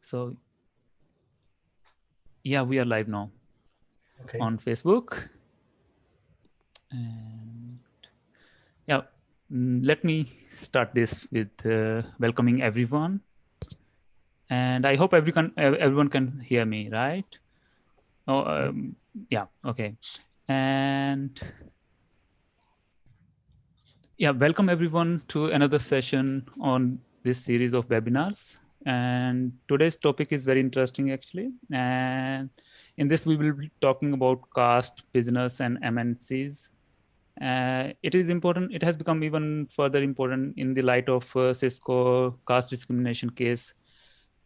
So yeah, we are live now on Okay. Facebook. And yeah, let me start this with welcoming everyone. And I hope everyone can hear me, right? Oh, yeah, okay. And yeah, welcome everyone to another session on this series of webinars. And today's topic is very interesting actually. And in this, we will be talking about caste, business, and MNCs. It is important. It has become even further important in the light of Cisco caste discrimination case,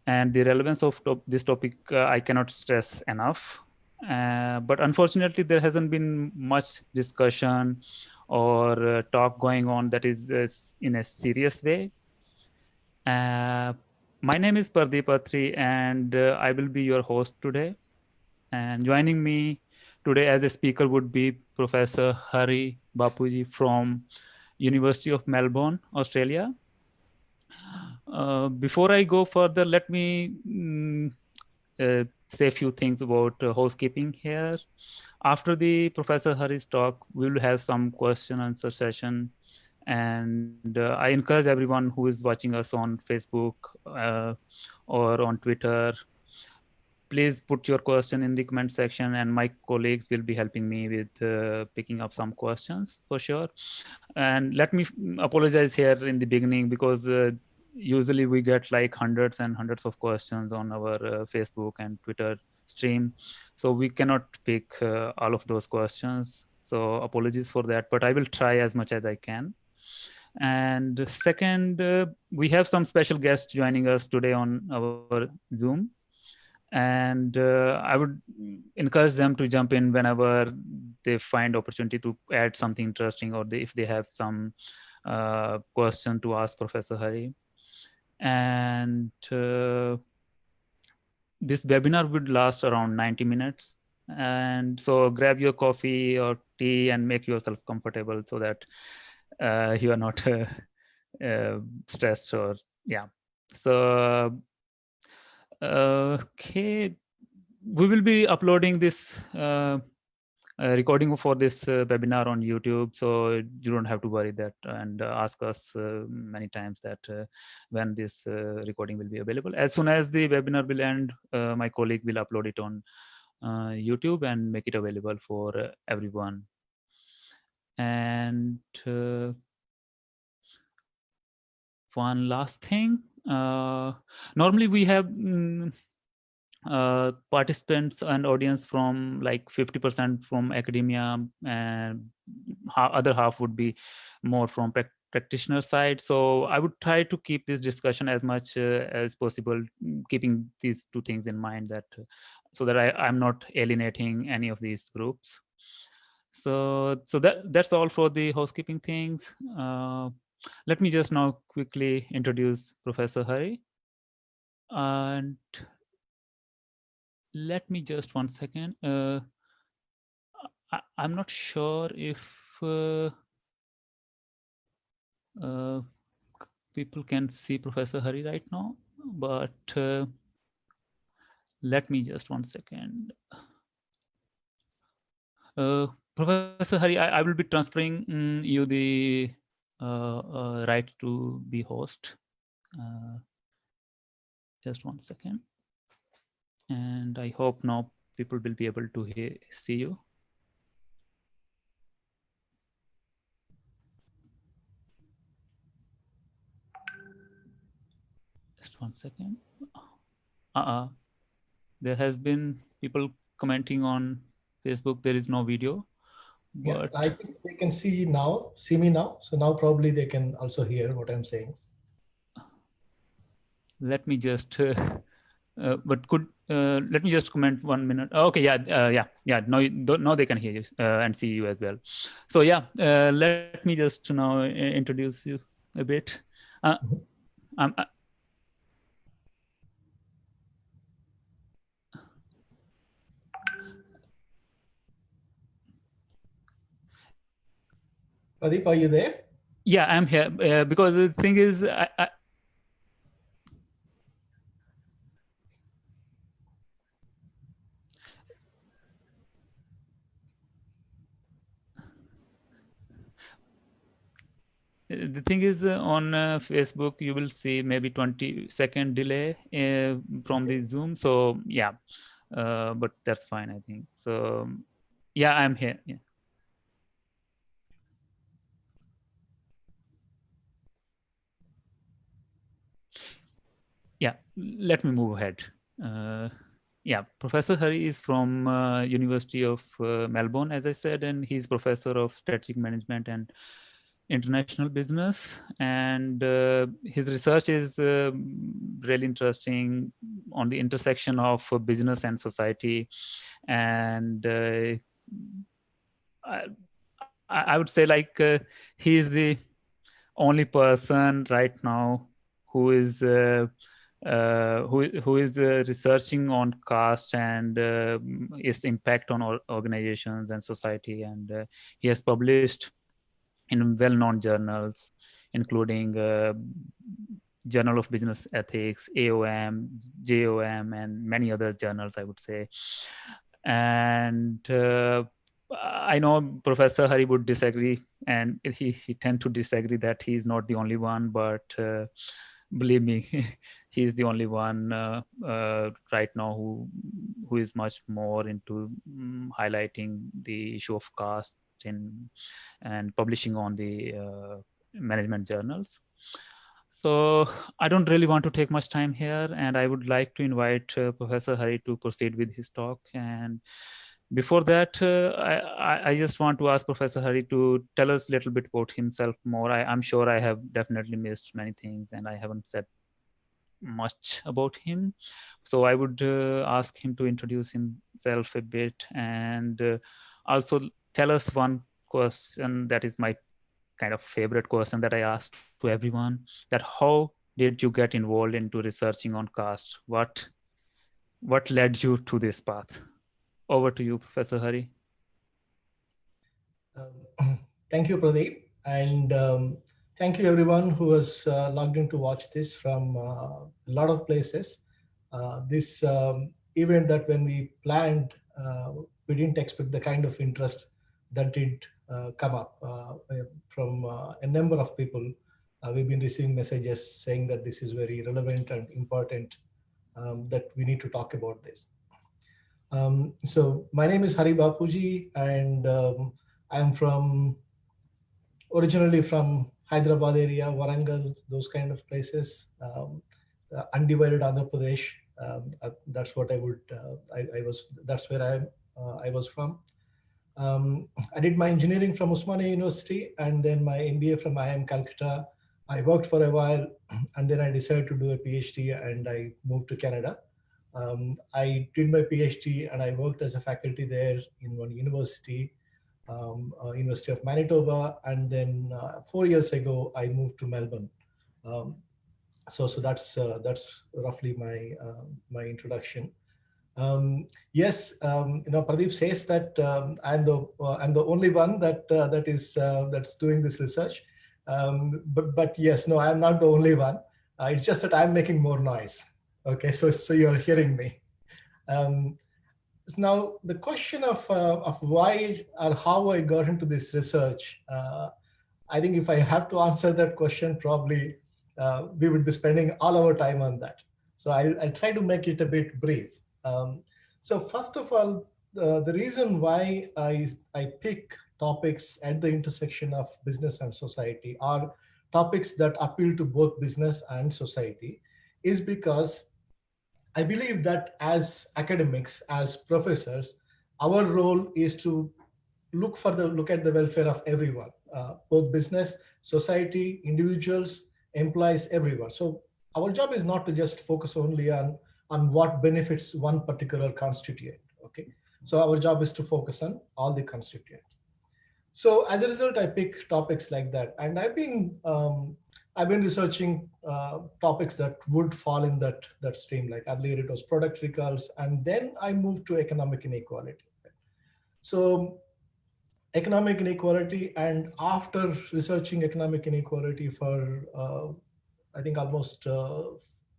and the relevance of this topic I cannot stress enough. But unfortunately, there hasn't been much discussion or talk going on that is in a serious way. My name is Pardeep Atri, and I will be your host today. And joining me today as a speaker would be Professor Hari Bapuji from University of Melbourne, Australia. Before I go further, let me say a few things about housekeeping here. After the Professor Hari's talk, we will have some question answer session. And I encourage everyone who is watching us on Facebook uh, or on Twitter, please put your question in the comment section, and my colleagues will be helping me with picking up some questions for sure. And let me apologize here in the beginning because usually we get like hundreds and hundreds of questions on our Facebook and Twitter stream, so we cannot pick all of those questions, so apologies for that, but I will try as much as I can. And second, we have some special guests joining us today on our Zoom, and I would encourage them to jump in whenever they find opportunity to add something interesting, or if they have some question to ask Professor Hari. And this webinar would last around 90 minutes, and so grab your coffee or tea and make yourself comfortable so that you are not stressed, or yeah. So okay, we will be uploading this recording for this webinar on YouTube, so you don't have to worry that and ask us many times that when this recording will be available. As soon as the webinar will end, my colleague will upload it on YouTube and make it available for everyone. And one last thing, normally we have participants and audience from like 50% from academia, and other half would be more from practitioner side. So I would try to keep this discussion as much as possible, keeping these two things in mind, that so that I'm not alienating any of these groups. So that's all for the housekeeping things. Let me just now quickly introduce Professor Hari. And let me just 1 second. I'm not sure if people can see Professor Hari right now, but let me just 1 second. Professor Hari, I will be transferring you the right to be host. Just 1 second. And I hope now people will be able to see you. Just 1 second. There has been people commenting on Facebook. There is no video, but Yeah, I think they can see me now. So now probably they can also hear what I'm saying. let me just let me just comment 1 minute. Okay, yeah. Now they can hear you and see you as well. So yeah, let me just now introduce you a bit. I'm Pradeep, are you there? Yeah, I'm here because the thing is, The thing is, on Facebook, you will see maybe 20-second delay from Okay. the Zoom. So yeah, but that's fine, I think. So yeah, I'm here. Yeah, yeah. Let me move ahead. Uh, yeah, Professor Hari is from University of Melbourne, as I said, and he's professor of strategic management and international business. And his research is really interesting on the intersection of business and society. And I would say like he is the only person right now who is who is researching on caste and its impact on organizations and society, and he has published in well-known journals, including Journal of Business Ethics, AOM, JOM, and many other journals, I would say. And I know Professor Hari would disagree, and he tend to disagree that he is not the only one, but believe me, he is the only one right now who is much more into highlighting the issue of caste in and publishing on the management journals. So I don't really want to take much time here, and I would like to invite Professor Hari to proceed with his talk. And before that, I just want to ask Professor Hari to tell us a little bit about himself more. I'm sure I have definitely missed many things, and I haven't said much about him. So I would ask him to introduce himself a bit, and also tell us one question that is my kind of favorite question that I ask to everyone, that how did you get involved into researching on caste? What led you to this path? Over to you, Professor Hari. Thank you, Pradeep. And thank you, everyone who was logged in to watch this from a lot of places. This event that when we planned, we didn't expect the kind of interest that did come up from a number of people. We've been receiving messages saying that this is very relevant and important, that we need to talk about this. So my name is Hari Bapuji, and I'm from originally from Hyderabad area, Warangal, those kind of places, undivided Andhra Pradesh. That's what I would. I was. That's where I was from. I did my engineering from Usmania University and then my MBA from IIM Calcutta. I worked for a while and then I decided to do a PhD and I moved to Canada. I did my PhD and I worked as a faculty there in one university, University of Manitoba, and then 4 years ago I moved to Melbourne. Um, so that's roughly my introduction. Yes, Pradeep says that I'm the only one that is that's doing this research. But yes, no, I'm not the only one. It's just that I'm making more noise. Okay, so you're hearing me. Um, Now the question of why or how I got into this research, I think if I have to answer that question, probably we would be spending all our time on that. So I'll try to make it a bit brief. Um, so first of all, the reason why I pick topics at the intersection of business and society, or topics that appeal to both business and society, is because I believe that as academics, as professors, our role is to look at the welfare of everyone, both business, society, individuals, employees, everyone. So our job is not to just focus only on what benefits one particular constituent. Okay, so our job is to focus on all the constituents. So as a result, I pick topics like that, and I've been researching topics that would fall in that stream. Like earlier, it was product recalls, and then I moved to economic inequality. So economic inequality, and after researching economic inequality for I think almost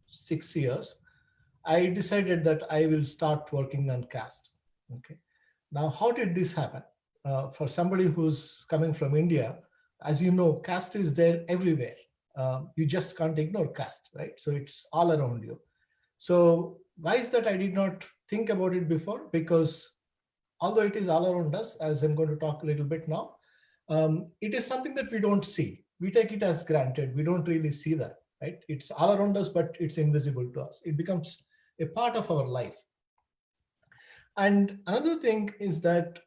6 years, I decided that I will start working on caste. Okay. Now, how did this happen? For somebody who's coming from India, as you know, caste is there everywhere. You just can't ignore caste, right? So it's all around you. So why is that I did not think about it before? Because although it is all around us, as I'm going to talk a little bit now, it is something that we don't see. We take it as granted. We don't really see that, right? It's all around us, but it's invisible to us. It becomes a part of our life. And another thing is that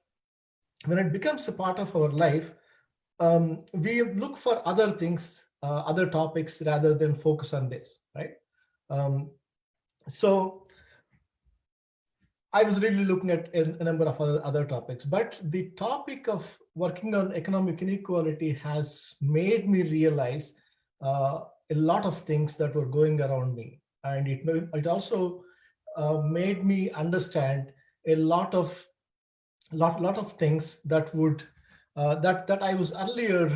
when it becomes a part of our life, we look for other things, other topics, rather than focus on this, right? Um, so I was really looking at a number of other topics, but the topic of working on economic inequality has made me realize a lot of things that were going around me, and it also made me understand a lot of things that would that I was earlier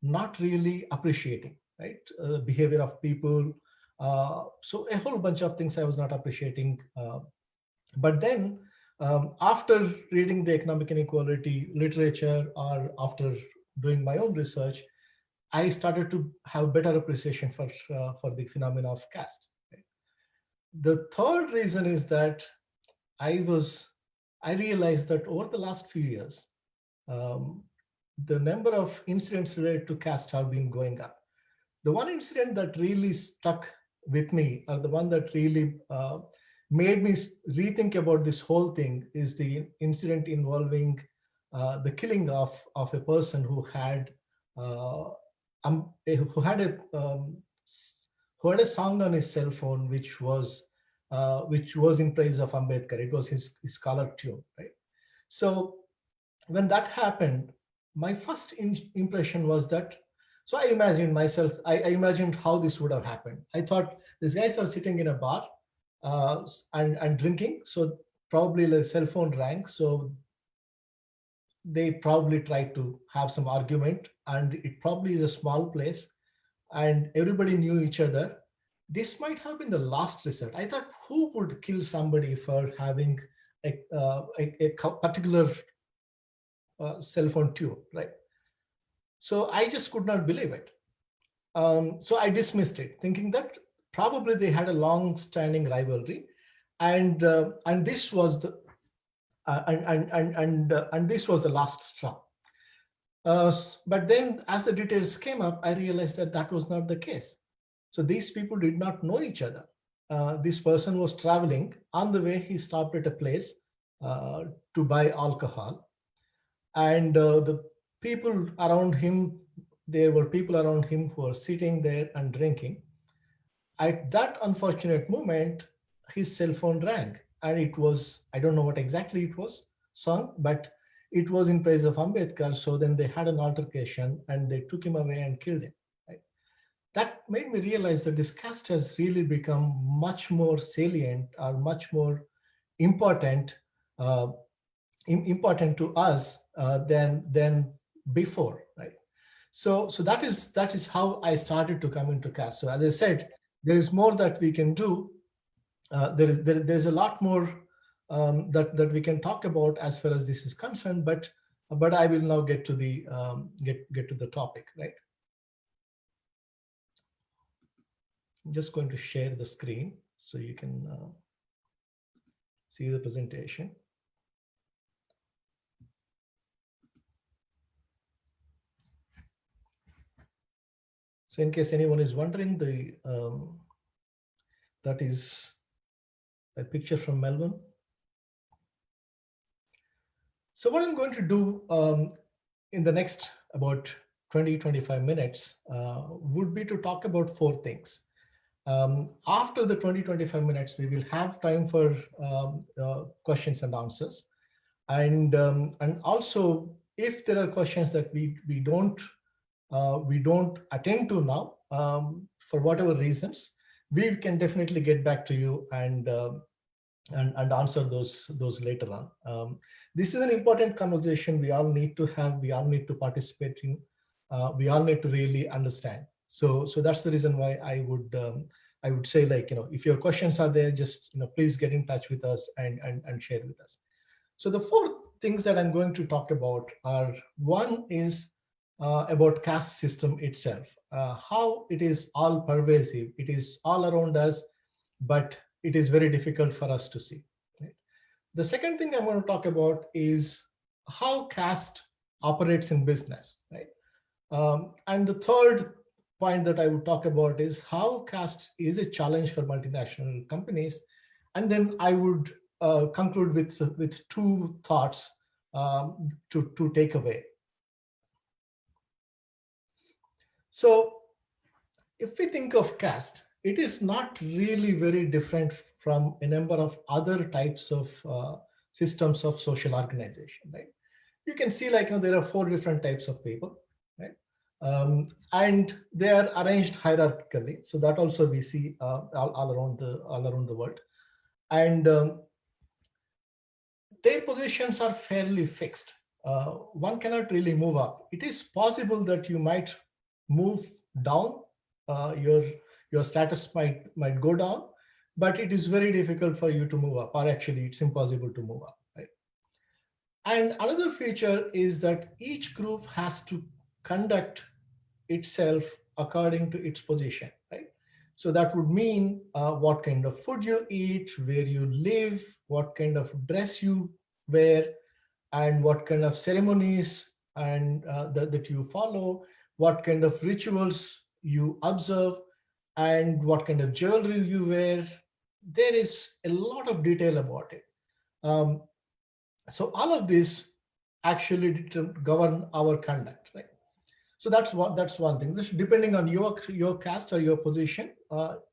not really appreciating, right? Behavior of people. So a whole bunch of things I was not appreciating. But then, after reading the economic inequality literature or after doing my own research, I started to have better appreciation for the phenomena of caste. Right? The third reason is that I was I realized that over the last few years, um, the number of incidents related to caste have been going up. The one incident that really stuck with me, or the one that really made me rethink about this whole thing, is the incident involving the killing of a person uh, who had a song on his cell phone which was in praise of Ambedkar. It was his color tune, right? So when that happened, my first impression was that, so I imagined myself, I imagined how this would have happened. I thought these guys are sitting in a bar and drinking. So probably the cell phone rang. So they probably tried to have some argument, and it probably is a small place and everybody knew each other. This might have been the last resort. I thought, who would kill somebody for having a particular cell phone tune, right? So I just could not believe it. So I dismissed it, thinking that probably they had a long-standing rivalry, and this was the and this was the last straw. But then, as the details came up, I realized that that was not the case. So these people did not know each other. This person was traveling. On the way, he stopped at a place to buy alcohol, and the people around him, there were people around him who were sitting there and drinking. At that unfortunate moment, his cell phone rang, and it was, I don't know what exactly it was sung, but it was in praise of Ambedkar. So then they had an altercation and they took him away and killed him. Right? That made me realize that this caste has really become much more salient or much more important uh, important to us than before, right? So that is how I started to come into caste. So as I said, there is more that we can do. There's a lot more that we can talk about as far as this is concerned. But I will now get to the get to the topic, right? I'm just going to share the screen so you can see the presentation. So in case anyone is wondering, that is a picture from Melbourne. So what I'm going to do in the next about 20-25 minutes would be to talk about four things. After the 20-25 minutes, we will have time for questions and answers. And also, if there are questions that we don't attend to now, for whatever reasons, we can definitely get back to you and answer those later on. This is an important conversation we all need to have. We all need to participate in. We all need to really understand. So that's the reason why I would say, like, if your questions are there, just please get in touch with us and share with us. So the four things that I'm going to talk about are: one is about caste system itself, how it is all pervasive, it is all around us, but it is very difficult for us to see. Right? The second thing I'm going to talk about is how caste operates in business, right? And the third point that I would talk about is how caste is a challenge for multinational companies. And then I would conclude with two thoughts to take away. So if we think of caste, it is not really very different from a number of other types of systems of social organization, right? You can see, like, there are four different types of people, right? And they are arranged hierarchically. So that also we see all around the world. And their positions are fairly fixed. One cannot really move up. It is possible that you might move down, your status might go down, but it is very difficult for you to move up, or actually it's impossible to move up, right? And another feature is that each group has to conduct itself according to its position, right? So that would mean what kind of food you eat, where you live, what kind of dress you wear, and what kind of ceremonies and that you follow, what kind of rituals you observe, and what kind of jewelry you wear. There is a lot of detail about it. Um, so all of this actually govern our conduct, right? So that's one thing. This, depending on your caste or your position,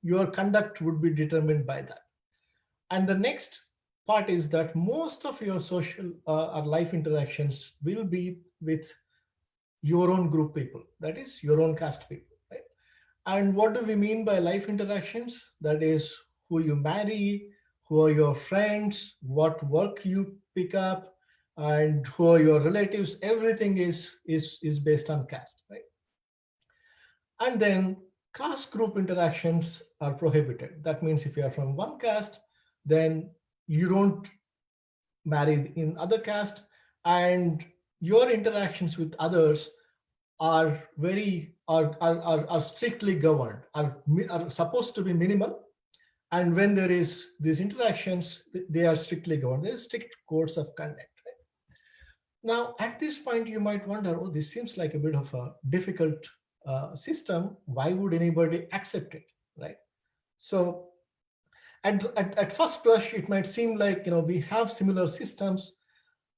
your conduct would be determined by that. And the next part is that most of your social or life interactions will be with your own group people, that is your own caste people, right? And what do we mean by life interactions? That is who you marry, who are your friends, what work you pick up, and who are your relatives. Everything is based on caste, right? And then cross group interactions are prohibited. That means if you are from one caste, then you don't marry in other caste, and your interactions with others are are strictly governed, are supposed to be minimal. And when there is these interactions, they are strictly governed. There is strict codes of conduct. Right? Now, at this point, you might wonder, oh, this seems like a bit of a difficult system. Why would anybody accept it, right? So at first blush, it might seem like, we have similar systems,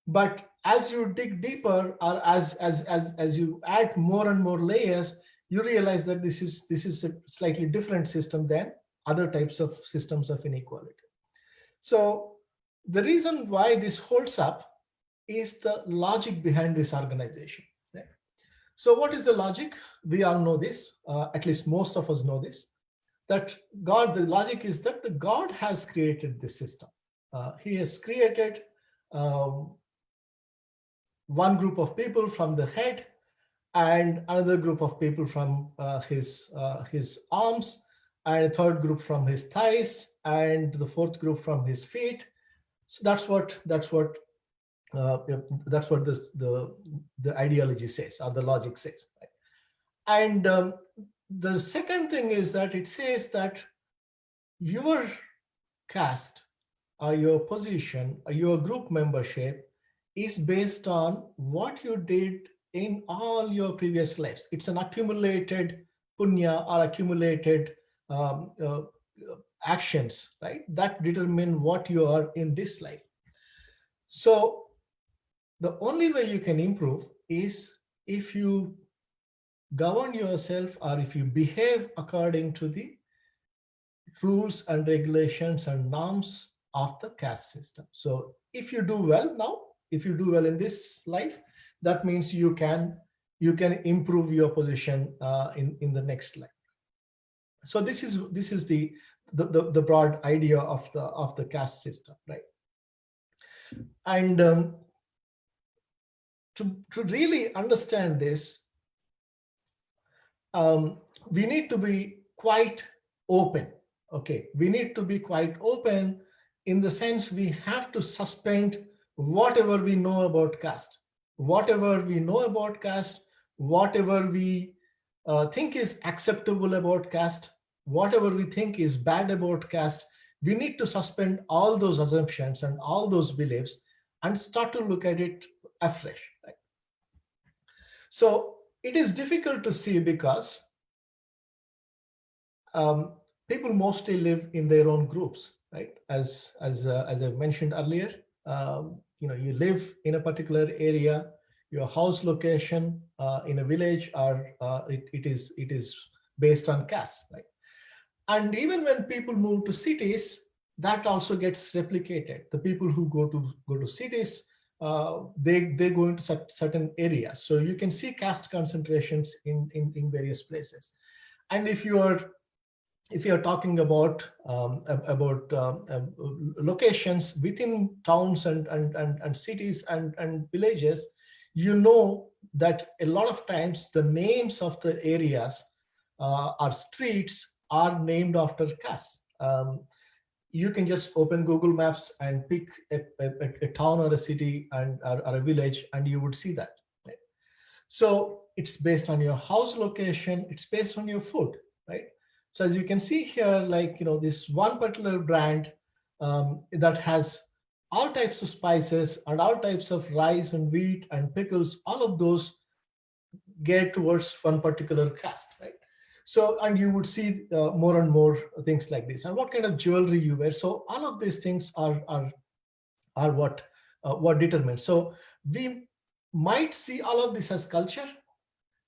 but as you dig deeper, or as you add more and more layers, you realize that this is a slightly different system than other types of systems of inequality. So the reason why this holds up is the logic behind this organization. Right? So what is the logic? We all know this, at least most of us know this, that the logic is that the God has created this system. He has created one group of people from the head, and another group of people from his arms, and a third group from his thighs, and the fourth group from his feet. So that's what the ideology says, or the logic says. Right? And the second thing is that it says that your caste, or your position, or your group membership is based on what you did in all your previous lives. It's an accumulated punya, or accumulated um, uh, actions, right? That determine what you are in this life. So the only way you can improve is if you govern yourself, or if you behave according to the rules and regulations and norms of the caste system. So if you do well now, if you do well in this life, that means you can improve your position in the next life. So this is the broad idea of the caste system, right? And to really understand this, we need to be quite open. Okay, we need to be quite open in the sense we have to suspend whatever we know about caste. Whatever we know about caste, whatever we think is acceptable about caste, whatever we think is bad about caste, we need to suspend all those assumptions and all those beliefs and start to look at it afresh. Right? So it is difficult to see because um, people mostly live in their own groups, right? As I mentioned earlier, you live in a particular area, your house location in a village, or it is based on caste, right? And even when people move to cities, that also gets replicated. The people who go to cities, they go into certain areas. So you can see caste concentrations in various places. And if you're talking about locations within towns and cities and villages, you know that a lot of times the names of the areas or streets are named after castes. You can just open Google Maps and pick a town or a city or a village, and you would see that. Right? So it's based on your house location, it's based on your food, right? So as you can see here, this one particular brand that has all types of spices and all types of rice and wheat and pickles, all of those geared towards one particular caste, right? So, and you would see more and more things like this, and what kind of jewelry you wear. So all of these things are what determines. So we might see all of this as culture,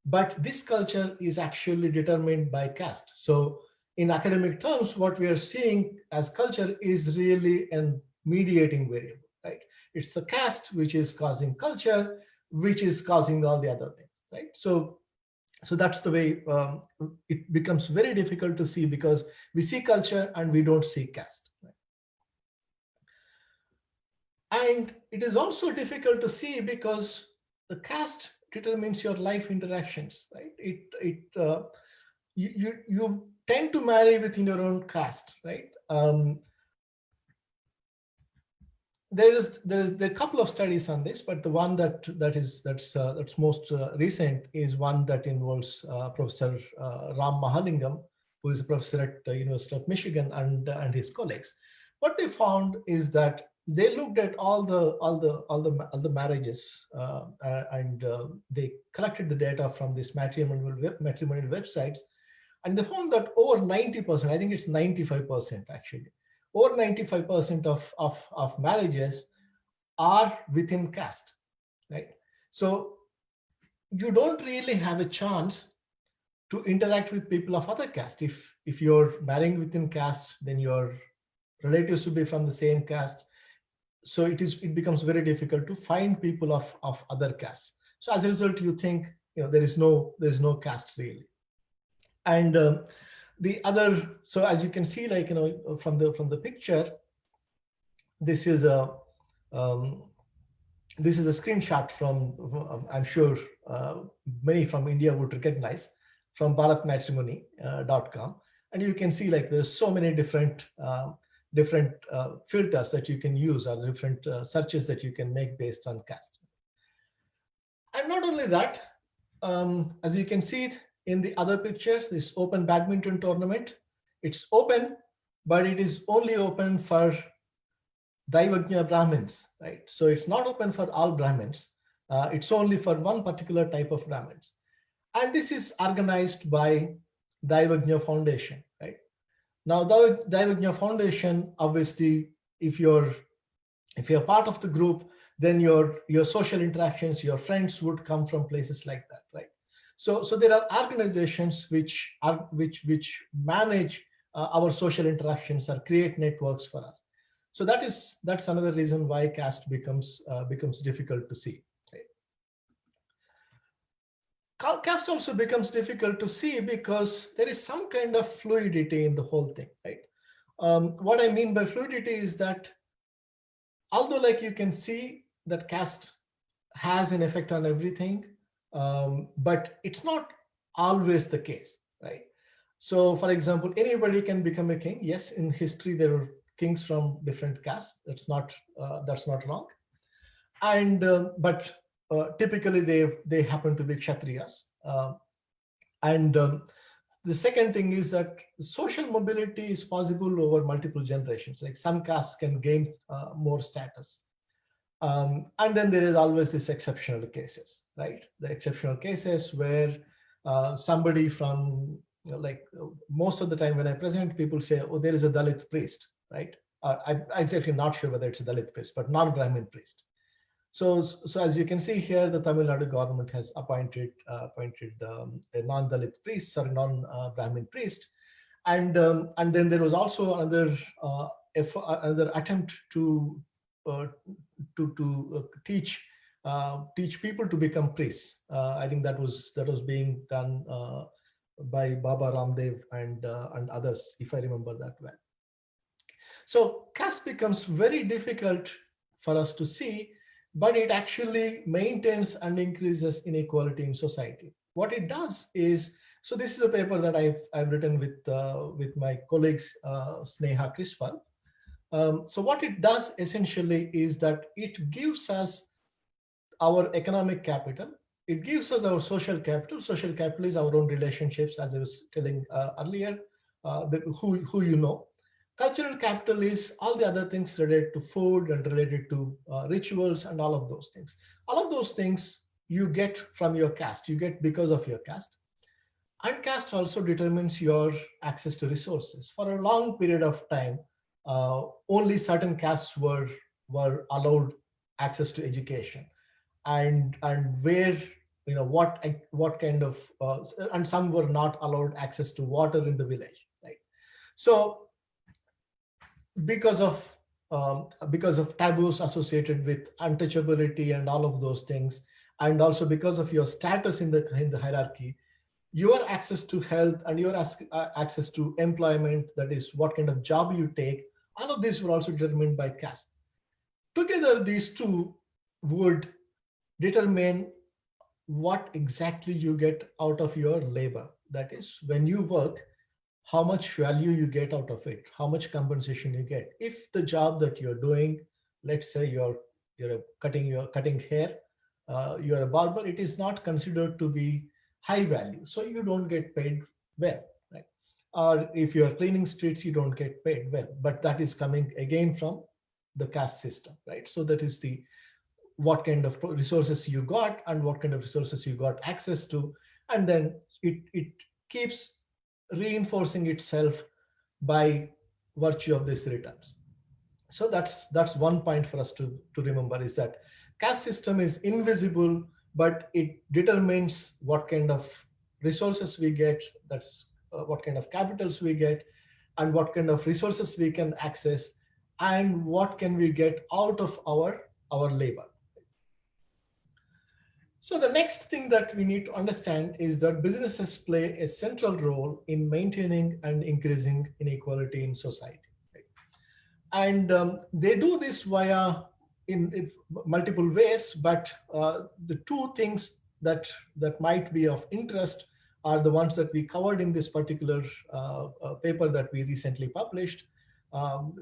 but this culture is actually determined by caste. So in academic terms, what we are seeing as culture is really a mediating variable, right? It's the caste which is causing culture, which is causing all the other things, right? So that's the way it becomes very difficult to see, because we see culture and we don't see caste. Right? And it is also difficult to see because the caste determines your life interactions, right? You tend to marry within your own caste, right? There are a couple of studies on this, but the one that's most recent is one that involves Professor Ram Mahalingam, who is a professor at the University of Michigan, and his colleagues. What they found is that they looked at all the marriages, and they collected the data from these matrimonial websites, and they found that over 90%, I think it's 95% actually, over 95% of marriages are within caste, right? So you don't really have a chance to interact with people of other caste. If you're marrying within caste, then your relatives should be from the same caste. So it becomes very difficult to find people of other castes. So as a result, you think there's no caste really. And the other, so as you can see, from the picture, this is a um, this is a screenshot from, I'm sure many from India would recognize, from bharatmatrimony.com. And you can see there's so many different filters that you can use, or different searches that you can make based on caste. And not only that, as you can see in the other picture, this open badminton tournament, it's open, but it is only open for Daivagnya Brahmins, right? So it's not open for all Brahmins. It's only for one particular type of Brahmins. And this is organized by Daivagnya Foundation, right? Now, the Daivagnya Foundation, obviously, if you're part of the group, then your social interactions, your friends would come from places like that, right? So there are organizations which manage our social interactions or create networks for us. So that's another reason why caste becomes difficult to see. Right? Caste also becomes difficult to see because there is some kind of fluidity in the whole thing, right? What I mean by fluidity is that although you can see that caste has an effect on everything, but it's not always the case, right? So, for example, anybody can become a king. Yes, in history there were kings from different castes. That's not wrong. And but typically they happen to be Kshatriyas. And the second thing is that social mobility is possible over multiple generations. Like some castes can gain more status. And then there is always this exceptional cases, right? The exceptional cases where somebody from, like most of the time when I present, people say, oh, there is a Dalit priest, right? I'm exactly not sure whether it's a Dalit priest, but non-Brahmin priest. So as you can see here, the Tamil Nadu government has appointed a non-Dalit priest or a non-Brahmin priest, and then there was also another attempt to uh, teach people to become priests. I think that was being done by Baba Ramdev and others, if I remember that well. So caste becomes very difficult for us to see, but it actually maintains and increases inequality in society. What it does is, so this is a paper that I've written with my colleagues Sneha Krispal. So what it does essentially is that it gives us our economic capital. It gives us our social capital. Social capital is our own relationships, as I was telling earlier, who you know. Cultural capital is all the other things related to food and related to rituals and all of those things. All of those things you get from your caste, you get because of your caste. And caste also determines your access to resources. For a long period of time, only certain castes were allowed access to education, and where, you know, what kind of and some were not allowed access to water in the village, right? So because of taboos associated with untouchability and all of those things, and also because of your status in the hierarchy, your access to health and your access to employment, that is what kind of job you take, all of these were also determined by caste. Together these two would determine what exactly you get out of your labor. That is, when you work, how much value you get out of it, how much compensation you get. If the job that you're doing, let's say you're cutting hair, you're a barber, it is not considered to be high value, so you don't get paid well, right? Or if you're cleaning streets, you don't get paid well, but that is coming again from the caste system, right? So that is the what kind of resources you got and what kind of resources you got access to, and then it keeps reinforcing itself by virtue of these returns. So that's one point for us to remember, is that caste system is invisible, but it determines what kind of resources we get, that's what kind of capitals we get, and what kind of resources we can access, and what can we get out of our labor. So the next thing that we need to understand is that businesses play a central role in maintaining and increasing inequality in society. Right? And they do this via in multiple ways, but the two things that might be of interest are the ones that we covered in this particular paper that we recently published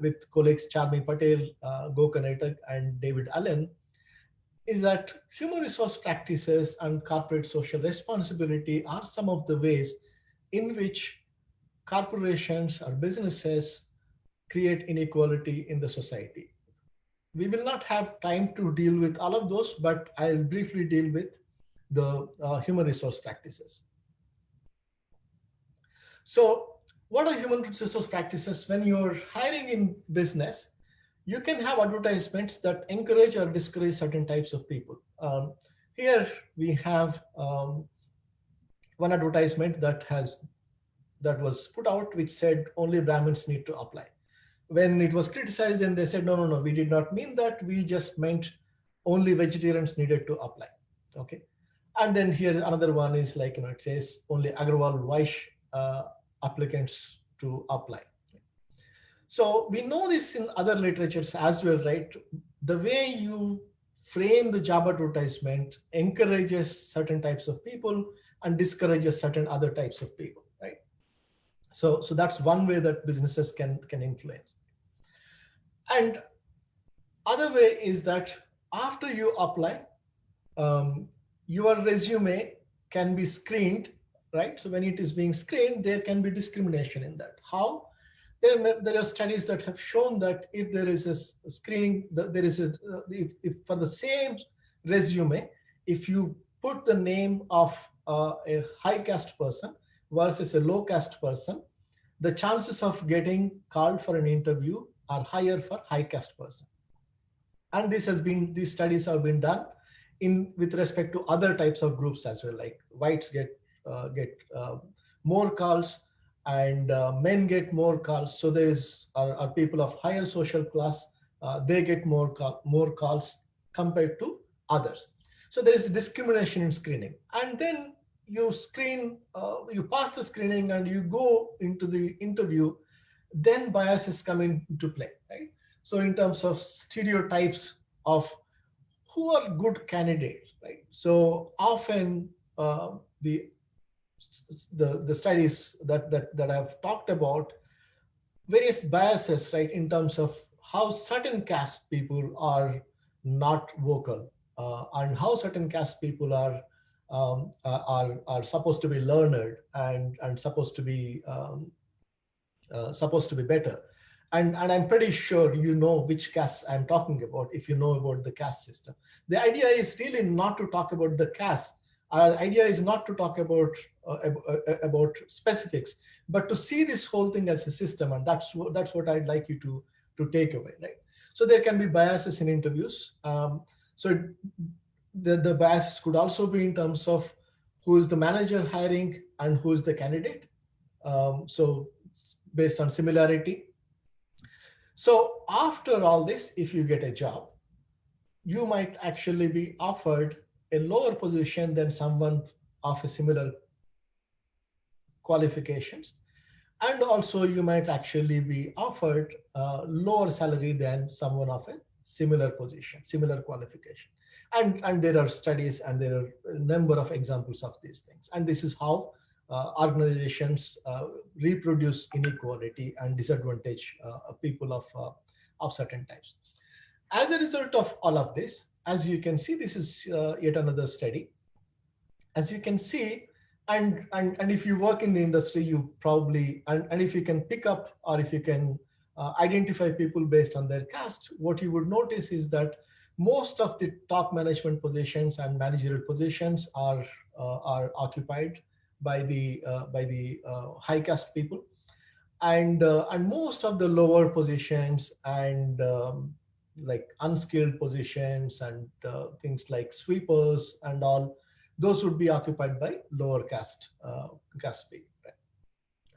with colleagues Charmi Patel, Gokanaitak, and David Allen, is that human resource practices and corporate social responsibility are some of the ways in which corporations or businesses create inequality in the society. We will not have time to deal with all of those, but I'll briefly deal with the human resource practices. So what are human resource practices? When you're hiring in business, you can have advertisements that encourage or discourage certain types of people. Here we have one advertisement that was put out, which said only Brahmins need to apply. When it was criticized, and they said, no, we did not mean that. We just meant only vegetarians needed to apply. Okay. And then here another one is like, it says only Agrawal Vaish applicants to apply. So we know this in other literatures as well, right? The way you frame the job advertisement encourages certain types of people and discourages certain other types of people, right? So that's one way that businesses can influence. And other way is that after you apply, um, your resume can be screened, right? So when it is being screened, there can be discrimination in that. How? There are studies that have shown that if there is a screening, there is a if for the same resume, if you put the name of a high caste person versus a low caste person, the chances of getting called for an interview are higher for high caste person. And these studies have been done in with respect to other types of groups as well, like whites get more calls, and men get more calls. So are people of higher social class, they get more calls compared to others. So there is discrimination in screening, and then you pass the screening and you go into the interview, then biases come into play, right? So in terms of stereotypes of who are good candidates, right? So often the the studies that I've talked about, various biases, right, in terms of how certain caste people are not vocal, and how certain caste people are supposed to be learned and supposed to be better. And I'm pretty sure you know which caste I'm talking about if you know about the caste system. The idea is really not to talk about the caste. Our idea is not to talk about specifics, but to see this whole thing as a system, and that's what I'd like you to take away, right? So there can be biases in interviews. So the biases could also be in terms of who is the manager hiring and who is the candidate. So based on similarity. So after all this, if you get a job, you might actually be offered a lower position than someone of a similar qualifications. And also you might actually be offered a lower salary than someone of a similar position, similar qualification. And there are studies and there are a number of examples of these things. And this is how organizations reproduce inequality and disadvantage people of certain types. As a result of all of this, as you can see, this is yet another study. As you can see, and if you work in the industry, you probably, and if you can pick up or if you can identify people based on their caste, what you would notice is that most of the top management positions and managerial positions are occupied by the high caste people, and most of the lower positions and like unskilled positions and things like sweepers and all, those would be occupied by lower caste people, right?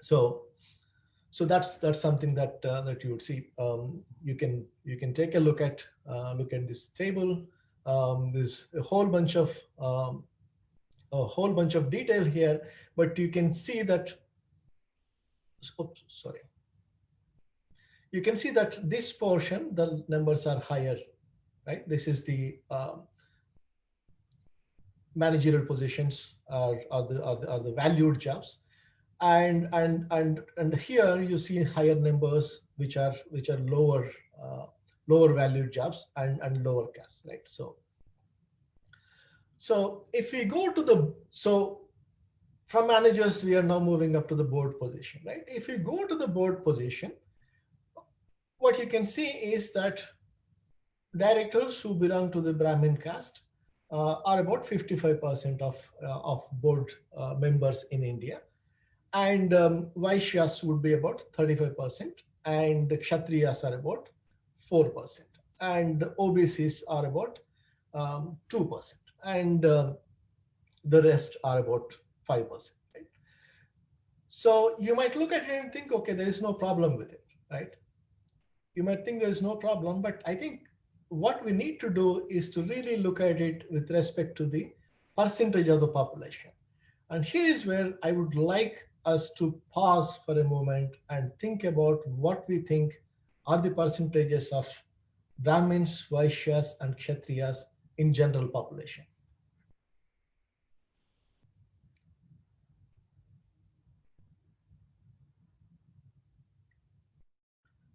So that's something that you would see. You can take a look at this table. There's a whole bunch of detail here, but you can see that. Oops, sorry. You can see that this portion, the numbers are higher, right? This is the managerial positions are the valued jobs, and here you see higher numbers, which are lower valued jobs and lower caste, right? So if we go to from managers, we are now moving up to the board position, right? If you go to the board position, what you can see is that directors who belong to the Brahmin caste are about 55% of board members in India, and Vaishyas would be about 35%, and Kshatriyas are about 4%, and OBCs are about 2%, and the rest are about 5%. Right? So you might look at it and think, okay, there is no problem with it, right? You might think there is no problem, but I think what we need to do is to really look at it with respect to the percentage of the population. And here is where I would like us to pause for a moment and think about what we think are the percentages of Brahmins, Vaishyas, and Kshatriyas in general population.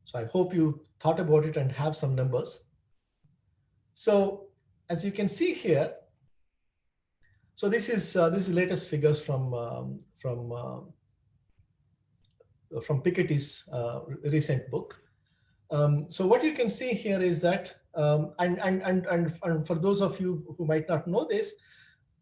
So I hope you thought about it and have some numbers. So as you can see here, So this is latest figures from Piketty's recent book. So what you can see here is that, and for those of you who might not know this,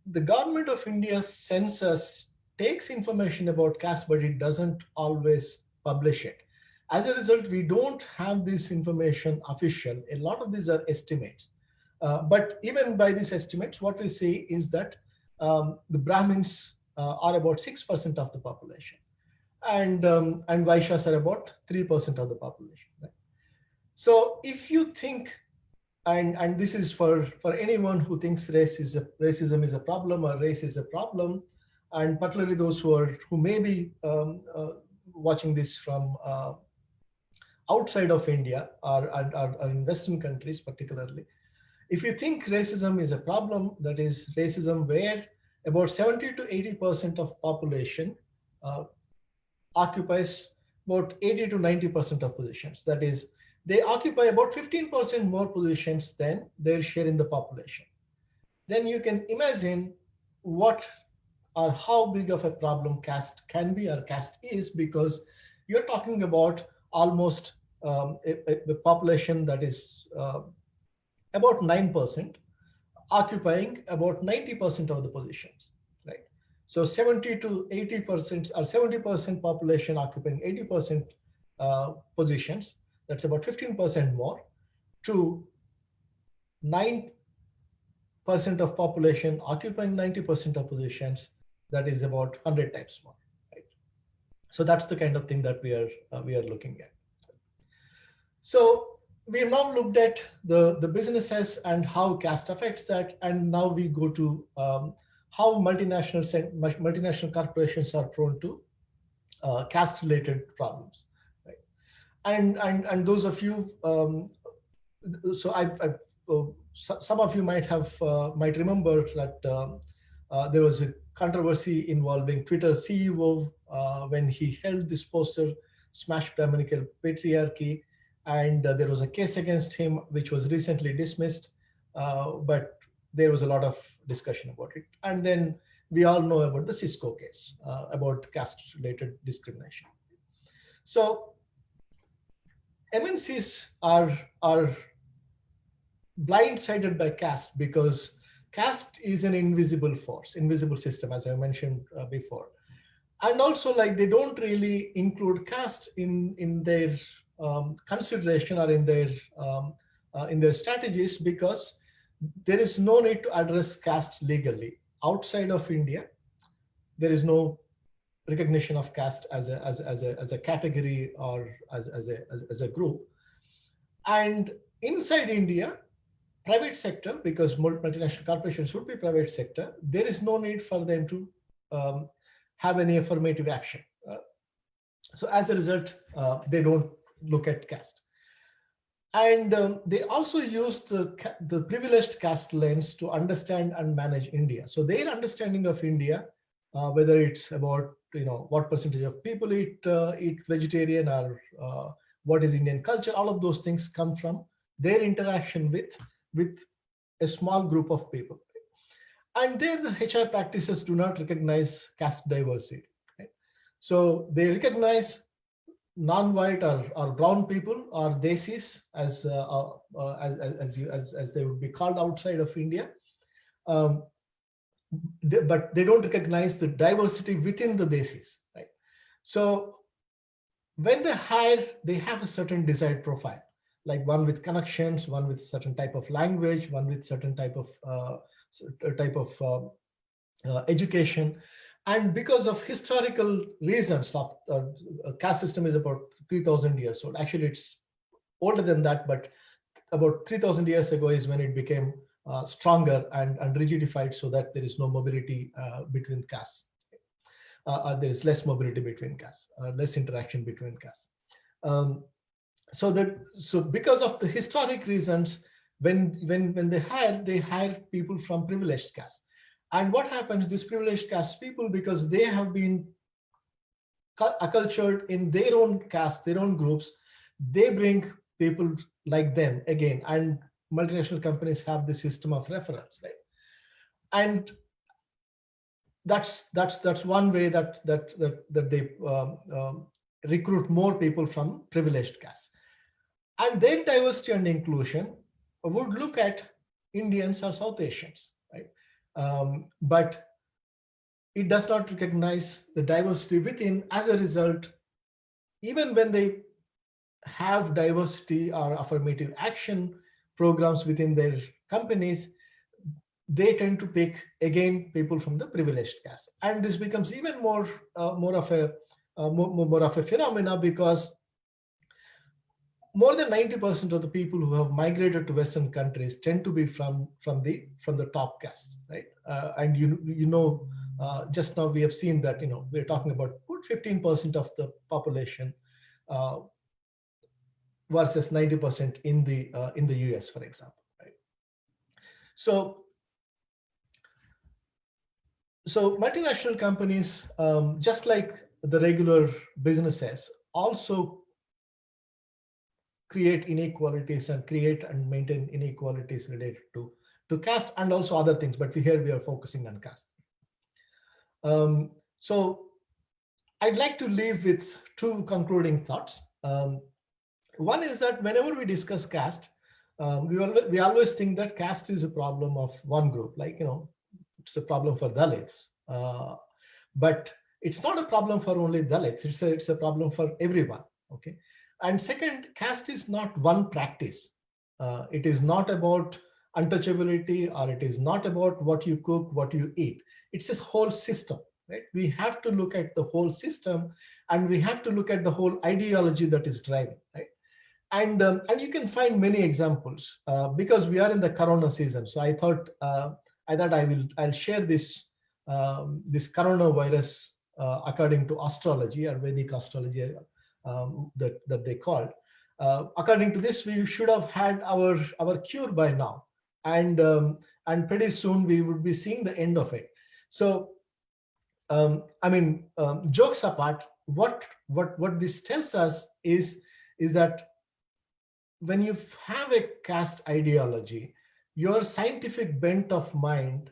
the government of India's census takes information about caste, but it doesn't always publish it. As a result, we don't have this information official. A lot of these are estimates. But even by these estimates, what we see is that the Brahmins are about 6% of the population, and Vaishyas are about 3% of the population. Right? So if you think, and this is for anyone who thinks racism is a problem or race is a problem, and particularly those who may be watching this from outside of India or in Western countries particularly, if you think racism is a problem, that is racism where about 70 to 80% of population occupies about 80 to 90% of positions. That is, they occupy about 15% more positions than their share in the population. Then you can imagine what or how big of a problem caste can be or caste is, because you're talking about almost a population that is about 9%, occupying about 90% of the positions, right? So 70 to 80% or 70% population occupying 80% positions, that's about 15% more, to 9% of population occupying 90% of positions, that is about 100 times more, right? So that's the kind of thing that we are looking at. So we have now looked at the businesses and how caste affects that, and now we go to how multinational corporations are prone to caste-related problems, right? And those of you, so some of you might remember that there was a controversy involving Twitter CEO when he held this poster, "Smash Brahminical Patriarchy," and there was a case against him which was recently dismissed, but there was a lot of discussion about it. And then we all know about the Cisco case about caste-related discrimination. So MNCs are blindsided by caste because caste is an invisible force, invisible system, as I mentioned before. And also, like, they don't really include caste in their consideration or in their strategies, because there is no need to address caste legally. Outside of India, there is no recognition of caste as a category or as a group. And inside India, private sector, because multinational corporations should be private sector, there is no need for them to have any affirmative action. So as a result, they don't look at caste. And they also use the privileged caste lens to understand and manage India. So their understanding of India, whether it's about what percentage of people eat vegetarian, or what is Indian culture, all of those things come from their interaction with a small group of people. And there, the HR practices do not recognize caste diversity. Right? So they recognize non-white or brown people, or desis, as they would be called outside of India, but they don't recognize the diversity within the desis. Right? So when they hire, they have a certain desired profile, like one with connections, one with certain type of language, one with certain type of education. And because of historical reasons, caste system is about 3,000 years old. Actually, it's older than that, but about 3,000 years ago is when it became stronger and rigidified, so that there is no mobility between castes. There is less mobility between castes, less interaction between castes. So because of the historic reasons, when they hire people from privileged caste. And what happens, these privileged caste people, because they have been acculturated in their own caste, their own groups, they bring people like them again. And multinational companies have the system of referrals, right? And that's one way that they recruit more people from privileged castes. And their diversity and inclusion would look at Indians or South Asians, right? But it does not recognize the diversity within. As a result, even when they have diversity or affirmative action programs within their companies, they tend to pick again people from the privileged caste, and this becomes even more of a more of a phenomena, because more than 90% of the people who have migrated to Western countries tend to be from the top castes, right? And just now we have seen that we're talking about 15% of the population uh, versus 90% in the US, for example, right? So multinational companies, just like the regular businesses, also create inequalities and create and maintain inequalities related to caste and also other things. But here we are focusing on caste. So I'd like to leave with two concluding thoughts. One is that whenever we discuss caste, we always think that caste is a problem of one group, like it's a problem for Dalits, but it's not a problem for only Dalits. It's a problem for everyone. Okay, and second, caste is not one practice. It is not about untouchability, or it is not about what you cook, what you eat. It's a whole system, right? We have to look at the whole system, and we have to look at the whole ideology that is driving, right? And you can find many examples, because we are in the Corona season. So I thought I'll share this coronavirus according to astrology, or Vedic astrology, that they called. According to this, we should have had our cure by now, and pretty soon we would be seeing the end of it. So jokes apart, what this tells us is that when you have a caste ideology, your scientific bent of mind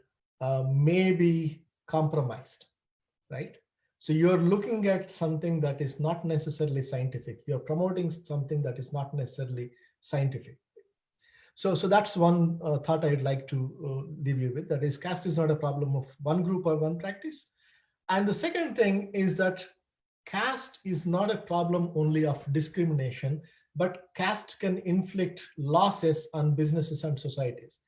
may be compromised, right? So you're looking at something that is not necessarily scientific. You're promoting something that is not necessarily scientific. So that's one thought I'd like to leave you with. That is, caste is not a problem of one group or one practice. And the second thing is that caste is not a problem only of discrimination, but caste can inflict losses on businesses and societies.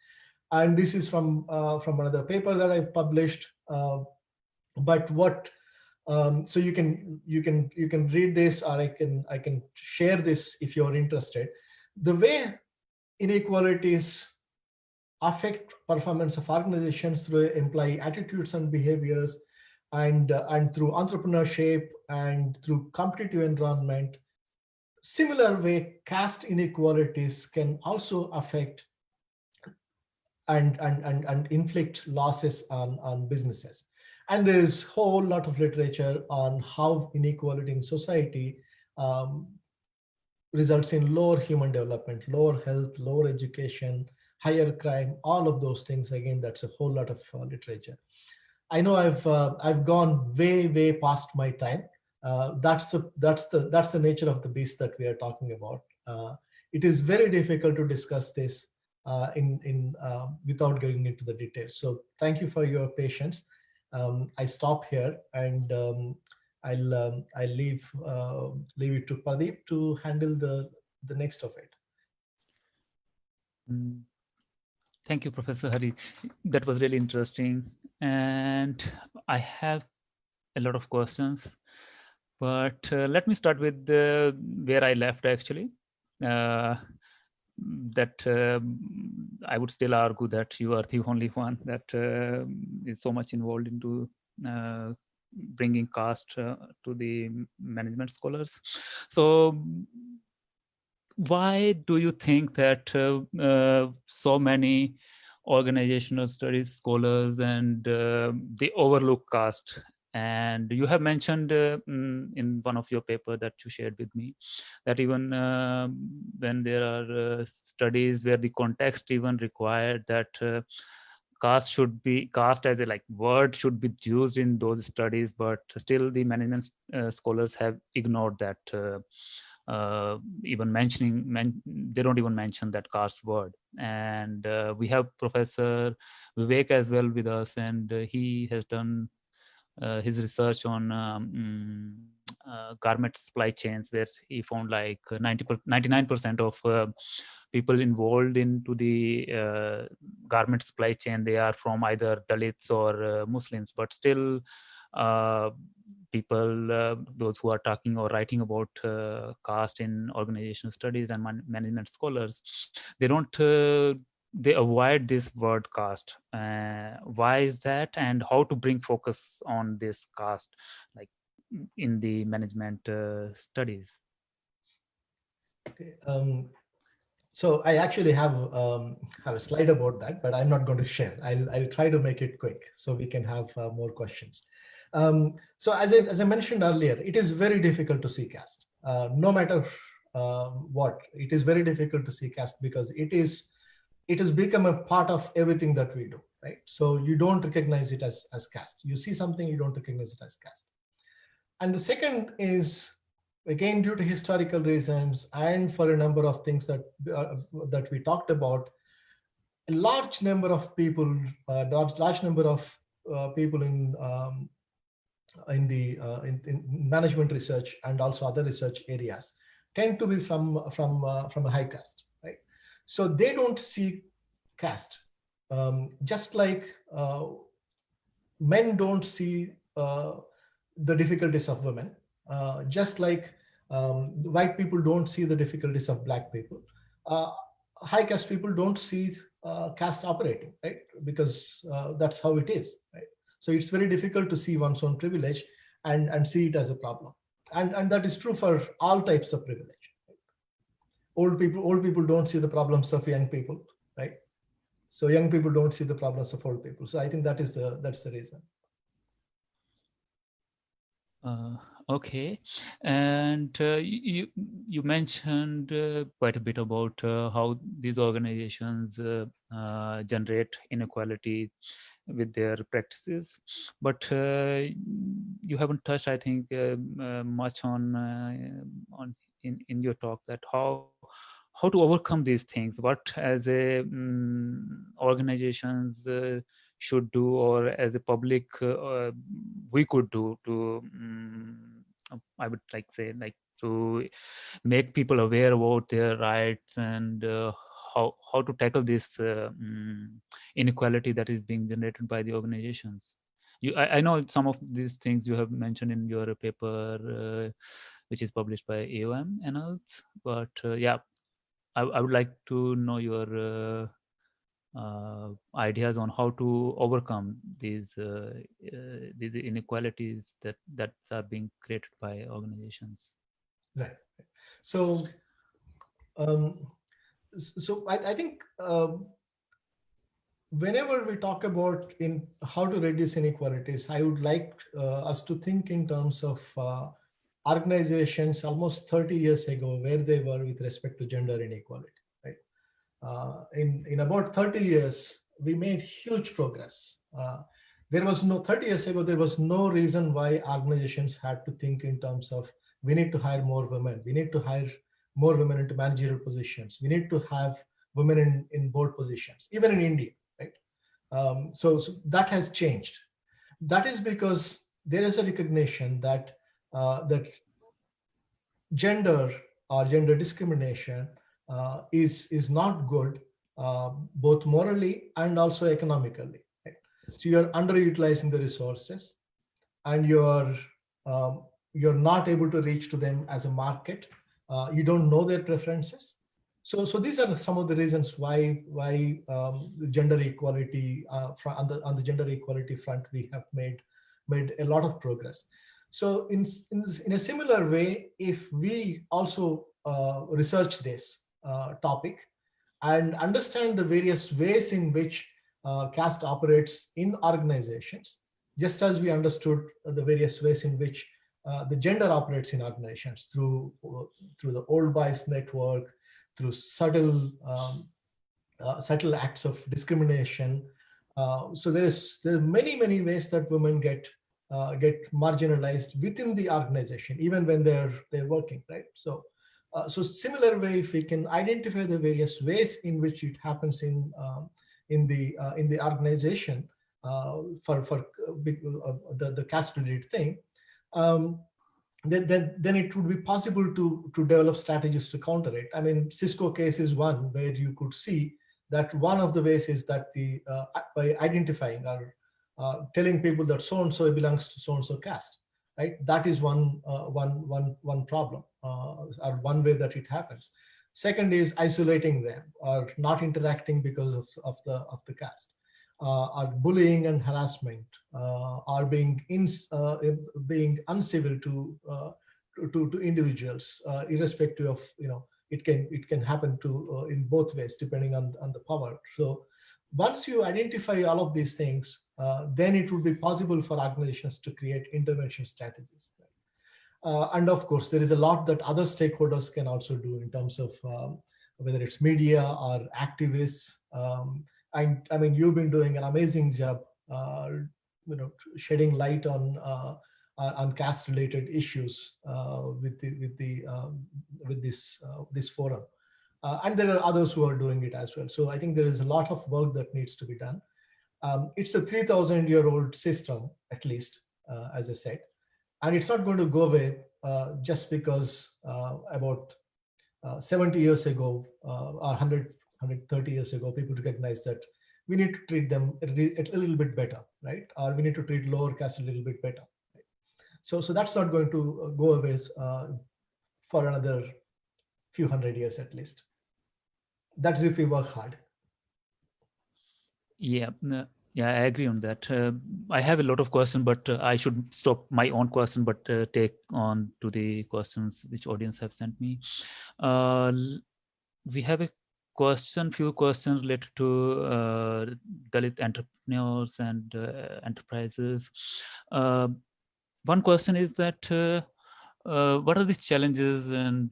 And this is from another paper that I've published. But what so you can read this, or I can share this if you're interested. The way inequalities affect performance of organizations through employee attitudes and behaviors, and through entrepreneurship and through competitive environment. Similar way, caste inequalities can also affect and inflict losses on businesses. And there is a whole lot of literature on how inequality in society results in lower human development, lower health, lower education, higher crime, all of those things. Again, that's a whole lot of literature. I know I've gone way past my time. That's the nature of the beast that we are talking about. It is very difficult to discuss this without going into the details. So thank you for your patience. I stop here, and I'll leave it to Pradeep to handle the next of it. Thank you, Professor Hari. That was really interesting. And I have a lot of questions, but let me start with where I left, actually. That I would still argue that you are the only one that is so much involved into bringing caste to the management scholars. So why do you think that so many organizational studies scholars and they overlook caste? And you have mentioned in one of your paper that you shared with me that even when there are studies where the context even required that caste as a like word should be used in those studies, but still the management scholars have ignored that. Even they don't even mention that caste word. And we have Professor Vivek as well with us, and he has done his research on garment supply chains, where he found like 99% of people involved into the garment supply chain, they are from either Dalits or Muslims. But still, uh, people, those who are talking or writing about caste in organizational studies and management scholars, they don't they avoid this word caste. Why is that, and how to bring focus on this caste, like in the management studies? Okay. So I actually have a slide about that, but I'm not going to share. I'll try to make it quick so we can have more questions. So as I mentioned earlier, it is very difficult to see caste. No matter what, it is very difficult to see caste because it has become a part of everything that we do, right? So you don't recognize it as caste. You see something, you don't recognize it as caste. And the second is, again, due to historical reasons and for a number of things that we talked about, a large number of people, large number of people in management research and also other research areas tend to be from a high caste, right? So they don't see caste, just like men don't see the difficulties of women, just like white people don't see the difficulties of black people. Uh, High caste people don't see caste operating, right? Because that's how it is, right? So it's very difficult to see one's own privilege and see it as a problem. And that is true for all types of privilege. Old people don't see the problems of young people, right? So young people don't see the problems of old people. So I think that's the reason. Uh, okay, and you mentioned quite a bit about how these organizations generate inequality with their practices, but you haven't touched, I think, much on in your talk, that how to overcome these things. What as a organizations should do, or as a public we could do to I would like say, like, to make people aware about their rights, and how to tackle this inequality that is being generated by the organizations. I know some of these things you have mentioned in your paper, which is published by AOM Annals, but yeah, I would like to know your ideas on how to overcome these inequalities that are being created by organizations. Right. So, um, I think whenever we talk about in how to reduce inequalities, I would like us to think in terms of organizations almost 30 years ago, where they were with respect to gender inequality. Right. In about 30 years, we made huge progress. There was no 30 years ago. There was no reason why organizations had to think in terms of we need to hire more women. We need to hire more women into managerial positions. We need to have women in board positions, even in India, right? So that has changed. That is because there is a recognition that gender or gender discrimination is not good, both morally and also economically. Right? So you're underutilizing the resources, and you're not able to reach to them as a market. You don't know their preferences. So these are some of the reasons why the gender equality on the gender equality front we have made a lot of progress. So in a similar way, if we also research this topic and understand the various ways in which caste operates in organizations, just as we understood the various ways in which the gender operates in organizations through the old boys network, through subtle acts of discrimination, So there are many ways that women get marginalized within the organization, even when they're working, right? So similar way, if we can identify the various ways in which it happens in the organization for the caste related thing, um, then it would be possible to develop strategies to counter it. I mean, Cisco case is one where you could see that one of the ways is that by identifying or telling people that so and so belongs to so and so caste, right? That is one problem or one way that it happens. Second is isolating them or not interacting because of the caste. Or bullying and harassment, are being uncivil to individuals, irrespective of, it can happen to in both ways depending on the power. So once you identify all of these things, then it will be possible for organizations to create intervention strategies. And of course, there is a lot that other stakeholders can also do in terms of whether it's media or activists. And I mean, you've been doing an amazing job, shedding light on caste-related issues with this forum. And there are others who are doing it as well. So I think there is a lot of work that needs to be done. It's a 3,000-year-old system, at least, as I said. And it's not going to go away just because about 70 years ago or 130 years ago, people recognized that we need to treat them a little bit better, right? Or we need to treat lower caste a little bit better. Right? So that's not going to go away for another few hundred years at least. That's if we work hard. Yeah, yeah, I agree on that. I have a lot of questions, but I should stop my own question, but take on to the questions which audience have sent me. We have a few questions related to Dalit entrepreneurs and enterprises. One question is that what are the challenges and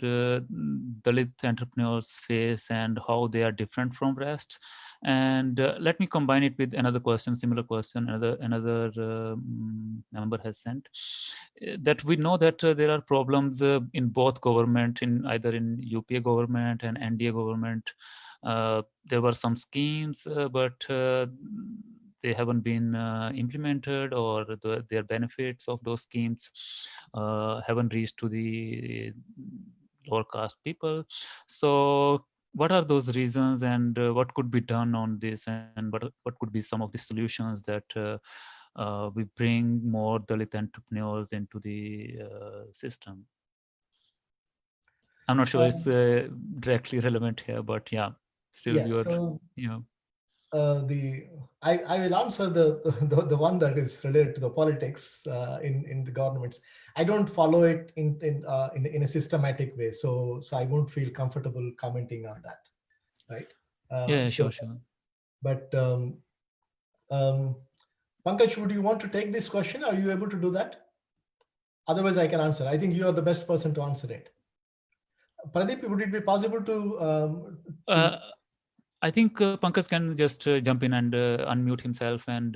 Dalit entrepreneurs face and how they are different from rest? And let me combine it with another question, similar question, another member has sent. That we know that there are problems in both government, in either in UPA government and NDA government. There were some schemes, but they haven't been implemented, or their benefits of those schemes haven't reached to the lower caste people. So what are those reasons, and what could be done on this, and what could be some of the solutions that we bring more Dalit entrepreneurs into the system? I'm not sure it's directly relevant here, but yeah, still Yeah. you're, So you know. I will answer the one that is related to the politics in the governments. I don't follow it in a systematic way, so I won't feel comfortable commenting on that, right? Yeah, So, sure. but Pankaj, would you want to take this question? Are you able to do that? Otherwise, I can answer. I think you are the best person to answer it. Pradeep, would it be possible to I think Pankaj can just jump in and unmute himself and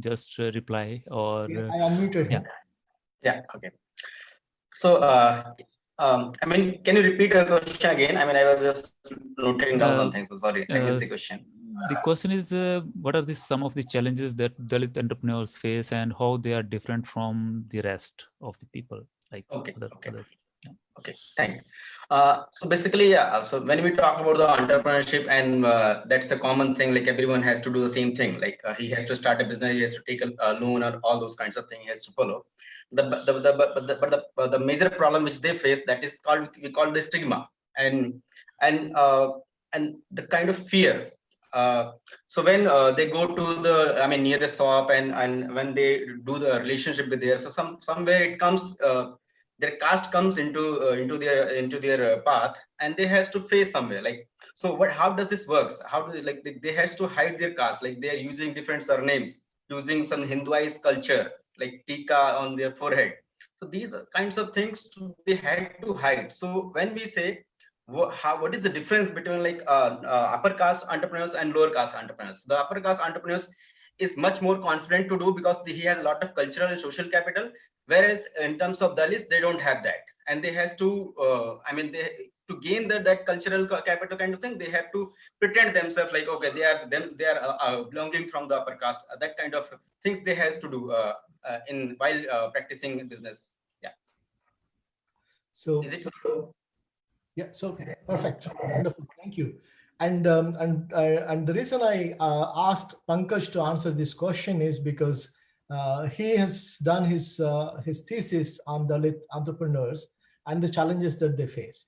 just reply, or I unmuted him. Yeah. Okay. So, I mean, can you repeat the question again? I mean, I was just noting down something. So sorry, I missed the question. The question is, what are some of the challenges that Dalit entrepreneurs face, and how they are different from the rest of the people? Like Okay. other. Yeah. Okay, thanks. So basically, yeah. So when we talk about the entrepreneurship, and that's a common thing. Like everyone has to do the same thing. Like he has to start a business, he has to take a loan, or all those kinds of things he has to follow. The major problem which they face, that is called, we call the stigma, and the kind of fear. So when they go to the, I mean, nearest shop, and when they do the relationship with their, so somewhere it comes, their caste comes into their path, and they has to face somewhere. Like, so how does this works? How do they has to hide their caste? Like they are using different surnames, using some Hinduized culture, like tika on their forehead. So these kinds of things they had to hide. So when we say, what is the difference between like upper caste entrepreneurs and lower caste entrepreneurs? The upper caste entrepreneurs is much more confident to do because he has a lot of cultural and social capital, whereas in terms of Dalits, they don't have that, and they has to they to gain that cultural capital kind of thing, they have to pretend themselves like, okay, they are belonging from the upper caste, that kind of things they has to do in while practicing business. Yeah. So Is it? yeah, so perfect, wonderful, thank you. And the reason I asked Pankaj to answer this question is because he has done his thesis on Dalit entrepreneurs and the challenges that they face.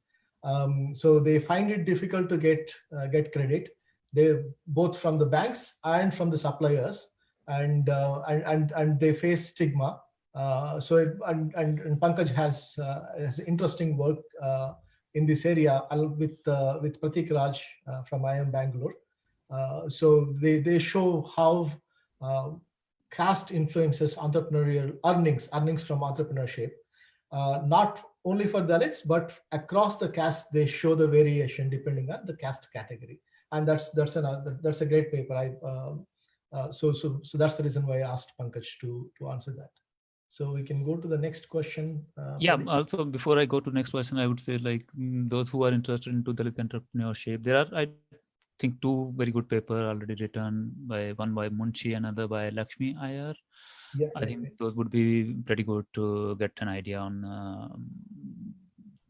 So they find it difficult to get credit. They both from the banks and from the suppliers, and they face stigma. And Pankaj has interesting work in this area with Pratik Raj from IIM Bangalore. So they show how caste influences entrepreneurial earnings from entrepreneurship. Not only for Dalits, but across the caste, they show the variation depending on the caste category, and that's a great paper. So that's the reason why I asked Pankaj to answer that. So we can go to the next question. Yeah, Pradeep. also before I go to next question, I would say like those who are interested into Dalit entrepreneurship, there are, I think, two very good paper already written by one by Munshi, another by Lakshmi Iyer. Yeah, I right. think those would be pretty good to get an idea on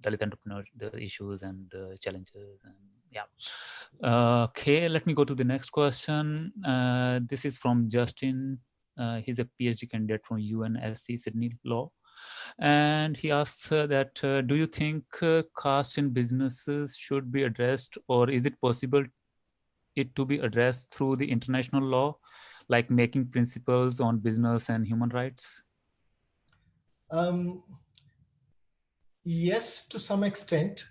Dalit entrepreneur, the issues and challenges, and yeah. Okay, let me go to the next question. This is from Justin. He's a PhD candidate from UNSC Sydney Law. And he asks that do you think caste in businesses should be addressed, or is it possible it to be addressed through the international law, like making principles on business and human rights? Um, yes, to some extent,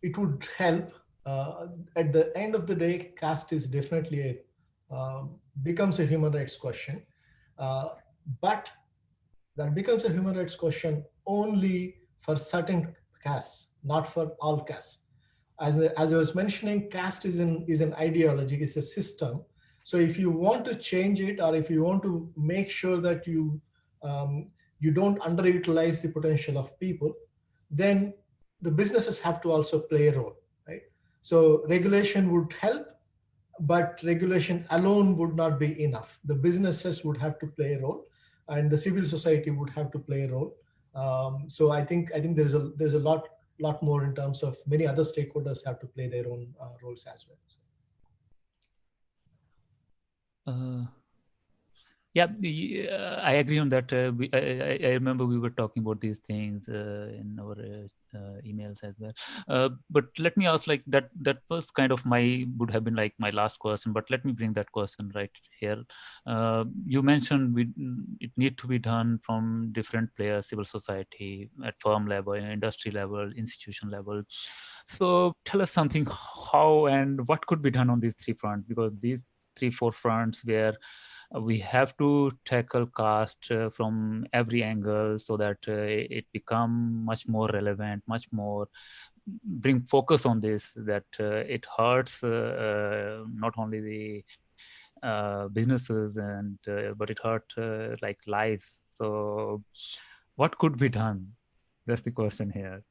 it would help. At the end of the day, caste is definitely becomes a human rights question, but that becomes a human rights question only for certain castes, not for all castes. As I was mentioning, caste is an ideology, it's a system. So if you want to change it, or if you want to make sure that you don't underutilize the potential of people, then the businesses have to also play a role, right? So regulation would help, but regulation alone would not be enough. The businesses would have to play a role, and the civil society would have to play a role. So I think there's a lot more in terms of many other stakeholders have to play their own roles as well. Uh, Yeah, I agree on that. I remember we were talking about these things in our emails as well. But let me ask, like that was kind of would have been like my last question. But let me bring that question right here. You mentioned it need to be done from different players, civil society, at firm level, industry level, institution level. So tell us something, how and what could be done on these three fronts, because these 3-4 fronts where we have to tackle caste from every angle so that it become much more relevant, much more bring focus on this, that it hurts not only the businesses and but it hurt like lives. So what could be done? That's the question here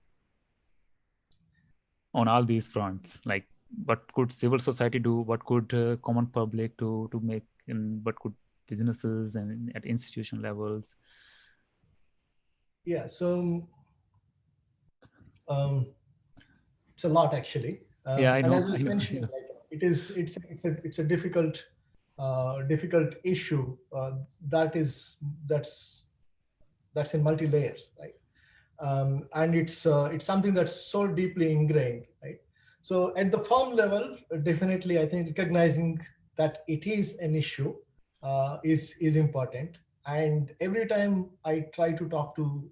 on all these fronts. Like what could civil society do, what could common public do to make, and what could businesses and at institution levels? Yeah, so um, it's a lot actually, Yeah, I and know, as I I was know. mentioning, like it's a difficult issue that's in multi layers, right? And it's something that's so deeply ingrained, right? So at the firm level, definitely, I think recognizing that it is an issue is important. And every time I try to talk to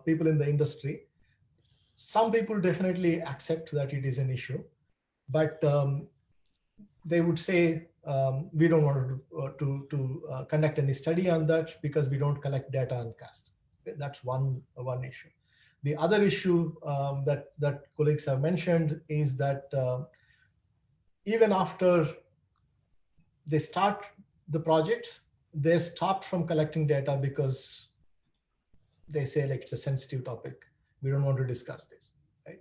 people in the industry, some people definitely accept that it is an issue, but they would say we don't want to conduct any study on that because we don't collect data on caste. Okay, that's one issue. The other issue that colleagues have mentioned is that even after they start the projects, they're stopped from collecting data because they say like it's a sensitive topic. We don't want to discuss this, right?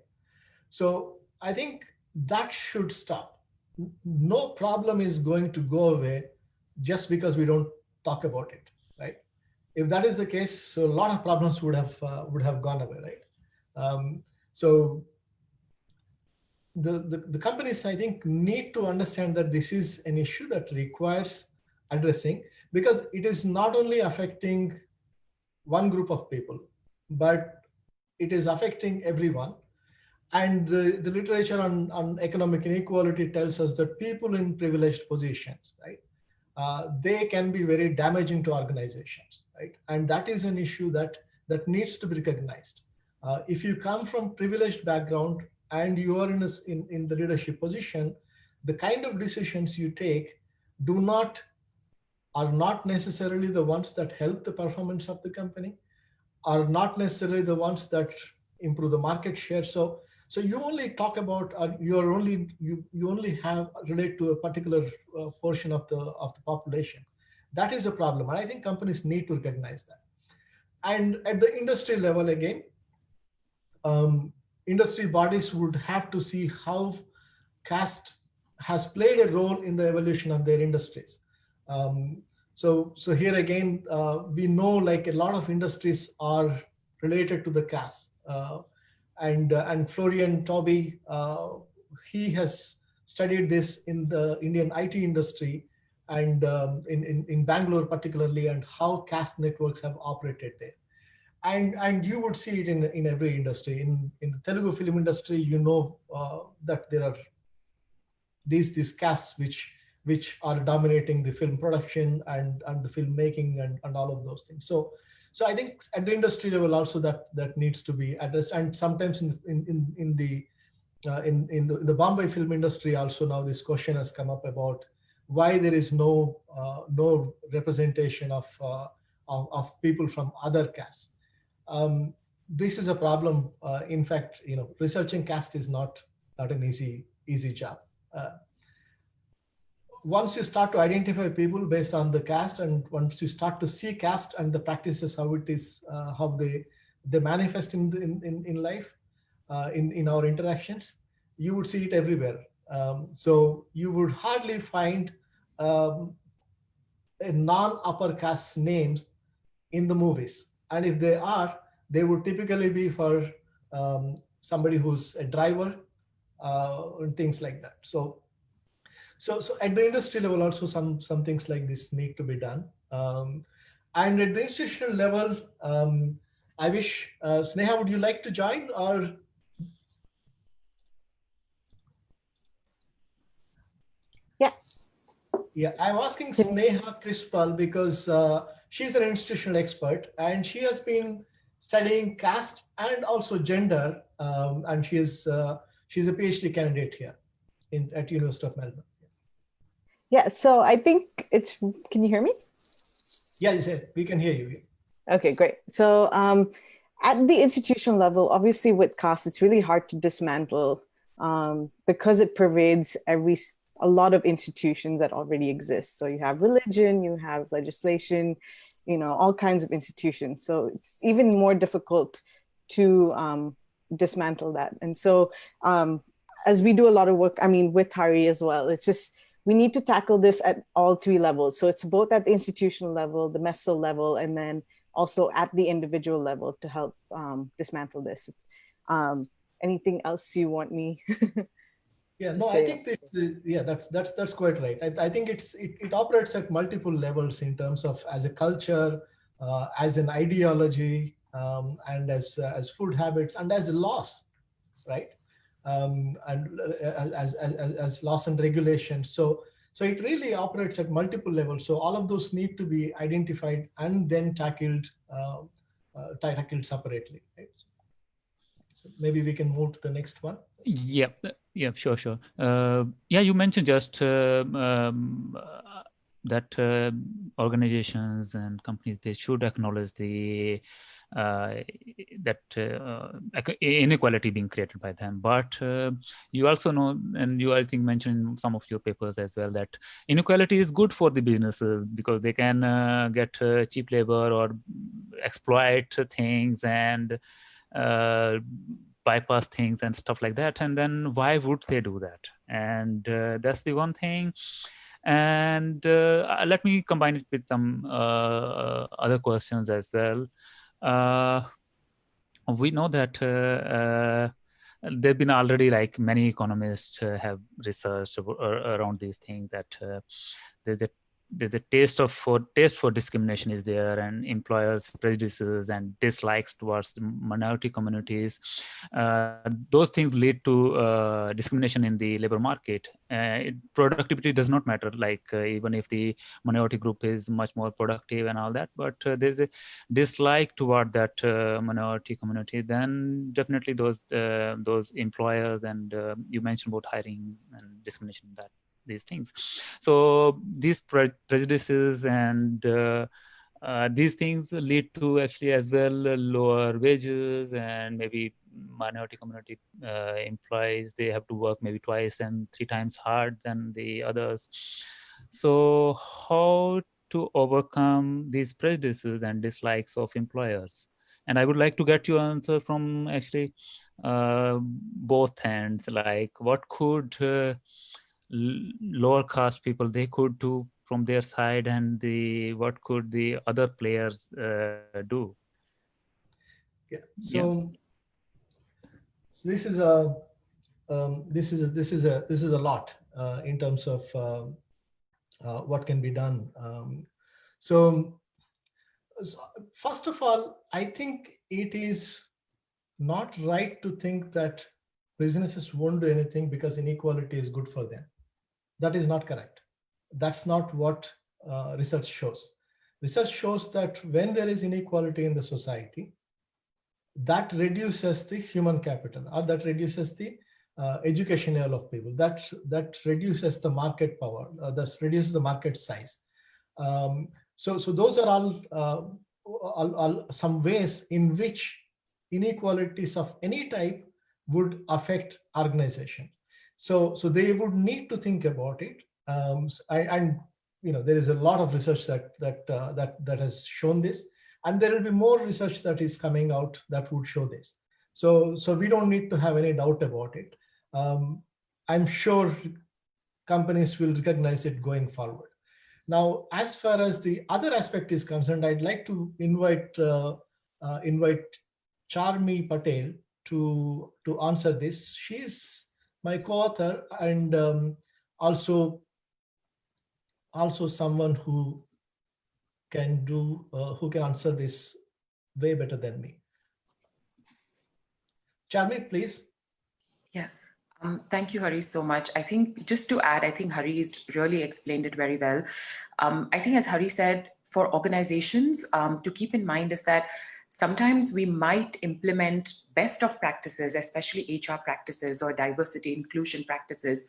So I think that should stop. No problem is going to go away just because we don't talk about it, right? If that is the case, so a lot of problems would have gone away, right? So the companies, I think, need to understand that this is an issue that requires addressing, because it is not only affecting one group of people, but it is affecting everyone. And the literature on economic inequality tells us that people in privileged positions, right, they can be very damaging to organizations, right? And that is an issue that needs to be recognized. If you come from privileged background and you are in the leadership position, the kind of decisions you take are not necessarily the ones that help the performance of the company, are not necessarily the ones that improve the market share. So you only talk about, you only have relate to a particular portion of the population. That is a problem, and I think companies need to recognize that. And at the industry level, again, industry bodies would have to see how caste has played a role in the evolution of their industries. So here again, we know like a lot of industries are related to the caste. And Florian Tobey, he has studied this in the Indian IT industry and in Bangalore particularly, and how caste networks have operated there. And you would see it in every industry. In the Telugu film industry, you know that there are these castes which are dominating the film production and the filmmaking and all of those things. So I think at the industry level also that needs to be addressed. And sometimes in the Bombay film industry also now this question has come up about why there is no representation of people from other castes. This is a problem. In fact, researching caste is not an easy job. Once you start to identify people based on the caste, and once you start to see caste and the practices, how it is, how they manifest in life, in our interactions, you would see it everywhere. So you would hardly find a non-upper caste names in the movies, and if they are, they would typically be for somebody who's a driver and things like that. So at the industry level also some things like this need to be done. And at the institutional level, I wish, Sneha, would you like to join? Or yeah, I'm asking Sneha Krispal because she's an institutional expert and she has been studying caste and also gender, and she's a PhD candidate here at University of Melbourne. Yeah, so I think can you hear me? Yeah, we can hear you. Okay, great. So at the institutional level, obviously with caste, it's really hard to dismantle because it pervades a lot of institutions that already exist. So you have religion, you have legislation, all kinds of institutions. So it's even more difficult to dismantle that. And so as we do a lot of work, with Hari as well, it's just, we need to tackle this at all three levels. So it's both at the institutional level, the meso level, and then also at the individual level to help dismantle this. Anything else you want me Yeah, no, I think that's quite right. I think it operates at multiple levels in terms of as a culture, as an ideology, and as food habits, and as laws, right? And as laws and regulations. So it really operates at multiple levels. So all of those need to be identified and then tackled separately. Right? So maybe we can move to the next one. Yeah, sure. You mentioned just that organizations and companies, they should acknowledge the that inequality being created by them. But you also know, and you I think mentioned in some of your papers as well, that inequality is good for the businesses because they can get cheap labor or exploit things and bypass things and stuff like that. And then why would they do that? And that's the one thing. And let me combine it with some other questions as well. We know that there have been already like many economists have researched around these things, that there's a the taste for discrimination is there, and employers' prejudices and dislikes towards the minority communities. Those things lead to discrimination in the labor market. Productivity does not matter, like even if the minority group is much more productive and all that, but there's a dislike toward that minority community, then definitely those employers, and you mentioned about hiring and discrimination, that these things. So these prejudices and these things lead to actually as well lower wages, and maybe minority community employees, they have to work maybe twice and three times hard than the others. So how to overcome these prejudices and dislikes of employers? And I would like to get your answer from actually both ends, like what could lower caste people they could do from their side, and what could the other players do? Yeah. Yeah. So this is a lot in terms of what can be done. So first of all, I think it is not right to think that businesses won't do anything because inequality is good for them. That is not correct. That's not what research shows. Research shows that when there is inequality in the society, that reduces the human capital, or that reduces the education level of people. That reduces the market power. That reduces the market size. So those are all some ways in which inequalities of any type would affect organization. So they would need to think about it. And there is a lot of research that has shown this, and there will be more research that is coming out that would show this. So we don't need to have any doubt about it. I'm sure companies will recognize it going forward. Now, as far as the other aspect is concerned, I'd like to invite Charmi Patel to answer this. She's my co-author, and also someone who can answer this way better than me. Charmi, please. Yeah. Thank you, Hari, so much. I think just to add, I think Hari's really explained it very well. I think, as Hari said, for organizations to keep in mind is that sometimes we might implement best of practices, especially HR practices or diversity inclusion practices,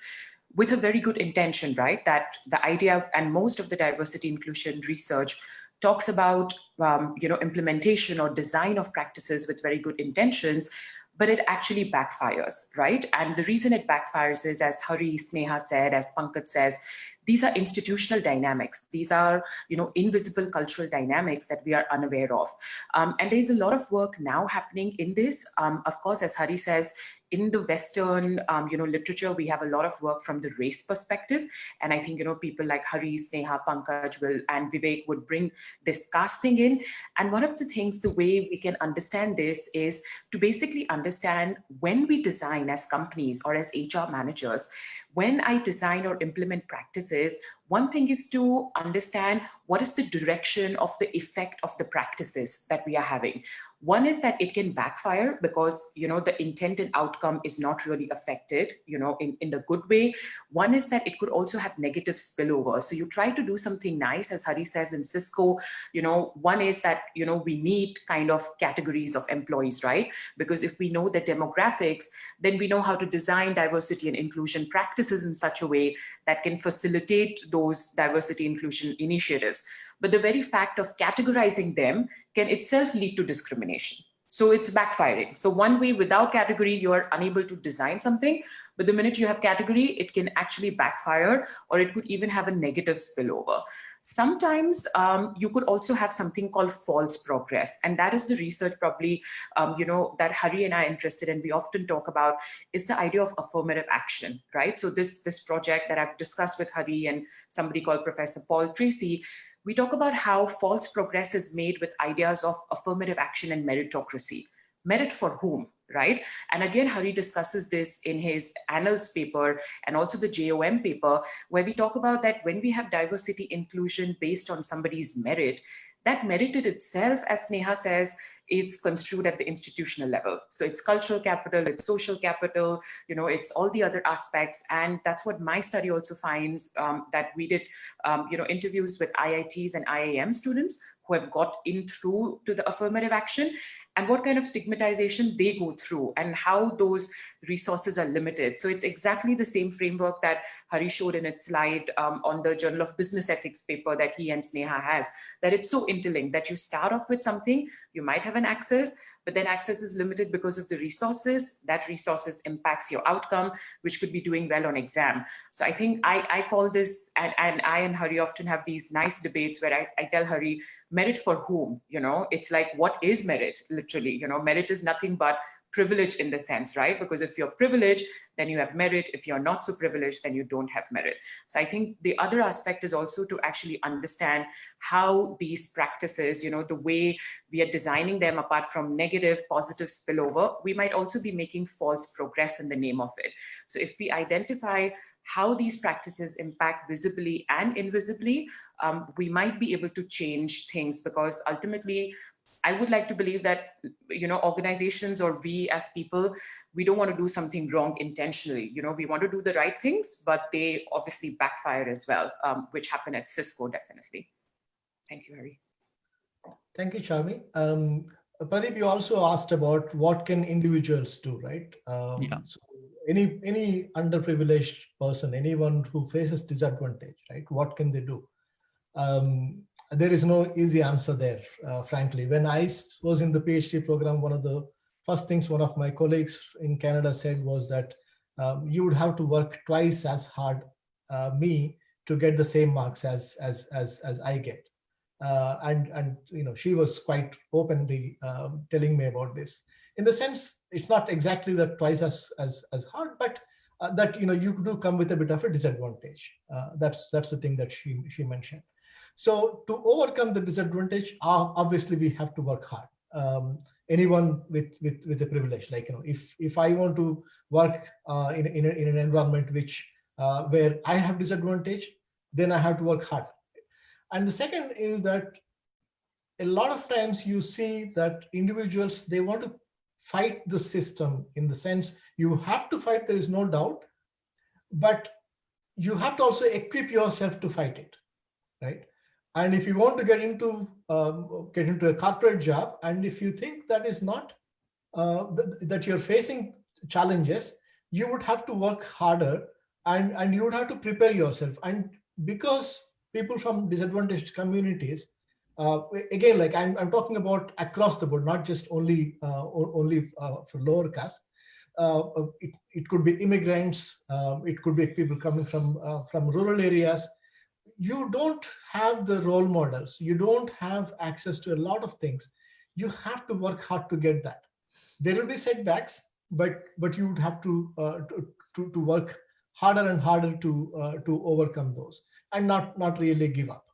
with a very good intention, right? That the idea, and most of the diversity inclusion research talks about implementation or design of practices with very good intentions, but it actually backfires, right? And the reason it backfires is, as Hari, Sneha said, as Pankaj says, these are institutional dynamics. These are, invisible cultural dynamics that we are unaware of. And there's a lot of work now happening in this. Of course, as Hari says, in the Western, literature, we have a lot of work from the race perspective. And I think, people like Hari, Sneha, Pankaj and Vivek would bring this casting in. And one of the things, the way we can understand this is to basically understand when we design as companies or as HR managers, when I design or implement practices, one thing is to understand what is the direction of the effect of the practices that we are having. One is that it can backfire because, the intent and outcome is not really affected, in the good way. One is that it could also have negative spillover. So you try to do something nice, as Hari says in Cisco, one is that, we need kind of categories of employees, right? Because if we know the demographics, then we know how to design diversity and inclusion practices in such a way that can facilitate those diversity inclusion initiatives. but the very fact of categorizing them can itself lead to discrimination. So it's backfiring. So one way, without category, you're unable to design something, but the minute you have category, it can actually backfire, or it could even have a negative spillover. Sometimes you could also have something called false progress. And that is the research probably, that Hari and I are interested in. We often talk about is the idea of affirmative action, right? So this project that I've discussed with Hari and somebody called Professor Paul Tracy, we talk about how false progress is made with ideas of affirmative action and meritocracy. Merit for whom, right? And again, Hari discusses this in his Annals paper and also the JOM paper, where we talk about that when we have diversity inclusion based on somebody's merit, that merit in itself, as Sneha says, is construed at the institutional level. So it's cultural capital, it's social capital, it's all the other aspects. And that's what my study also finds, that we did, interviews with IITs and IIM students who have got in through to the affirmative action, and what kind of stigmatization they go through and how those resources are limited. So it's exactly the same framework that Hari showed in his slide on the Journal of Business Ethics paper that he and Sneha has, that it's so interlinked that you start off with something, you might have an access, but then access is limited because of the resources. That resources impacts your outcome, which could be doing well on exam. So I think I call this, and I and Hari often have these nice debates where I tell Hari, merit for whom? It's like, what is merit? Literally, merit is nothing but privilege in the sense, right? Because if you're privileged, then you have merit. If you're not so privileged, then you don't have merit. So I think the other aspect is also to actually understand how these practices, the way we are designing them, apart from negative, positive spillover, we might also be making false progress in the name of it. So if we identify how these practices impact visibly and invisibly, we might be able to change things, because ultimately, I would like to believe that, organizations or we as people, we don't want to do something wrong intentionally. We want to do the right things, but they obviously backfire as well, which happened at Cisco, definitely. Thank you, Hari. Thank you, Charmi. Pradeep, you also asked about what can individuals do, right? So any underprivileged person, anyone who faces disadvantage, right? What can they do? There is no easy answer there, frankly. When I was in the PhD program, one of the first things one of my colleagues in Canada said was that you would have to work twice as hard, me, to get the same marks as I get. And she was quite openly telling me about this. In the sense, it's not exactly that twice as hard, but that you do come with a bit of a disadvantage. That's the thing that she mentioned. So to overcome the disadvantage, obviously we have to work hard. Anyone with a privilege, like if I want to work in an environment where I have disadvantage, then I have to work hard. And the second is that a lot of times you see that individuals, they want to fight the system, in the sense you have to fight, there is no doubt, but you have to also equip yourself to fight it, right? And if you want to get into a corporate job, and if you think that is not that you're facing challenges, you would have to work harder, and you would have to prepare yourself. And because people from disadvantaged communities, again, like I'm talking about across the board, not just only for lower caste. It could be immigrants, it could be people coming from rural areas. You don't have the role models, you don't have access to a lot of things. You have to work hard to get that. There will be setbacks, but you would have to work harder and harder to overcome those, and not really give up,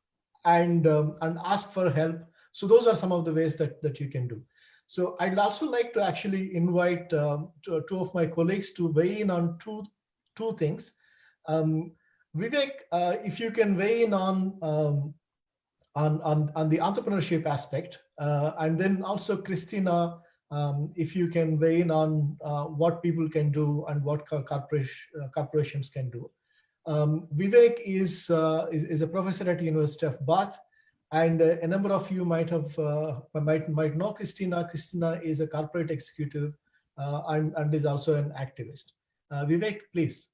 and ask for help. So those are some of the ways that you can do. So I'd also like to actually invite two of my colleagues to weigh in on two things. Vivek, if you can weigh in on the entrepreneurship aspect, and then also Christina, if you can weigh in on what people can do and what corporations can do. Vivek is a professor at University of Bath, and a number of you might know Christina. Christina is a corporate executive and is also an activist. Vivek, please.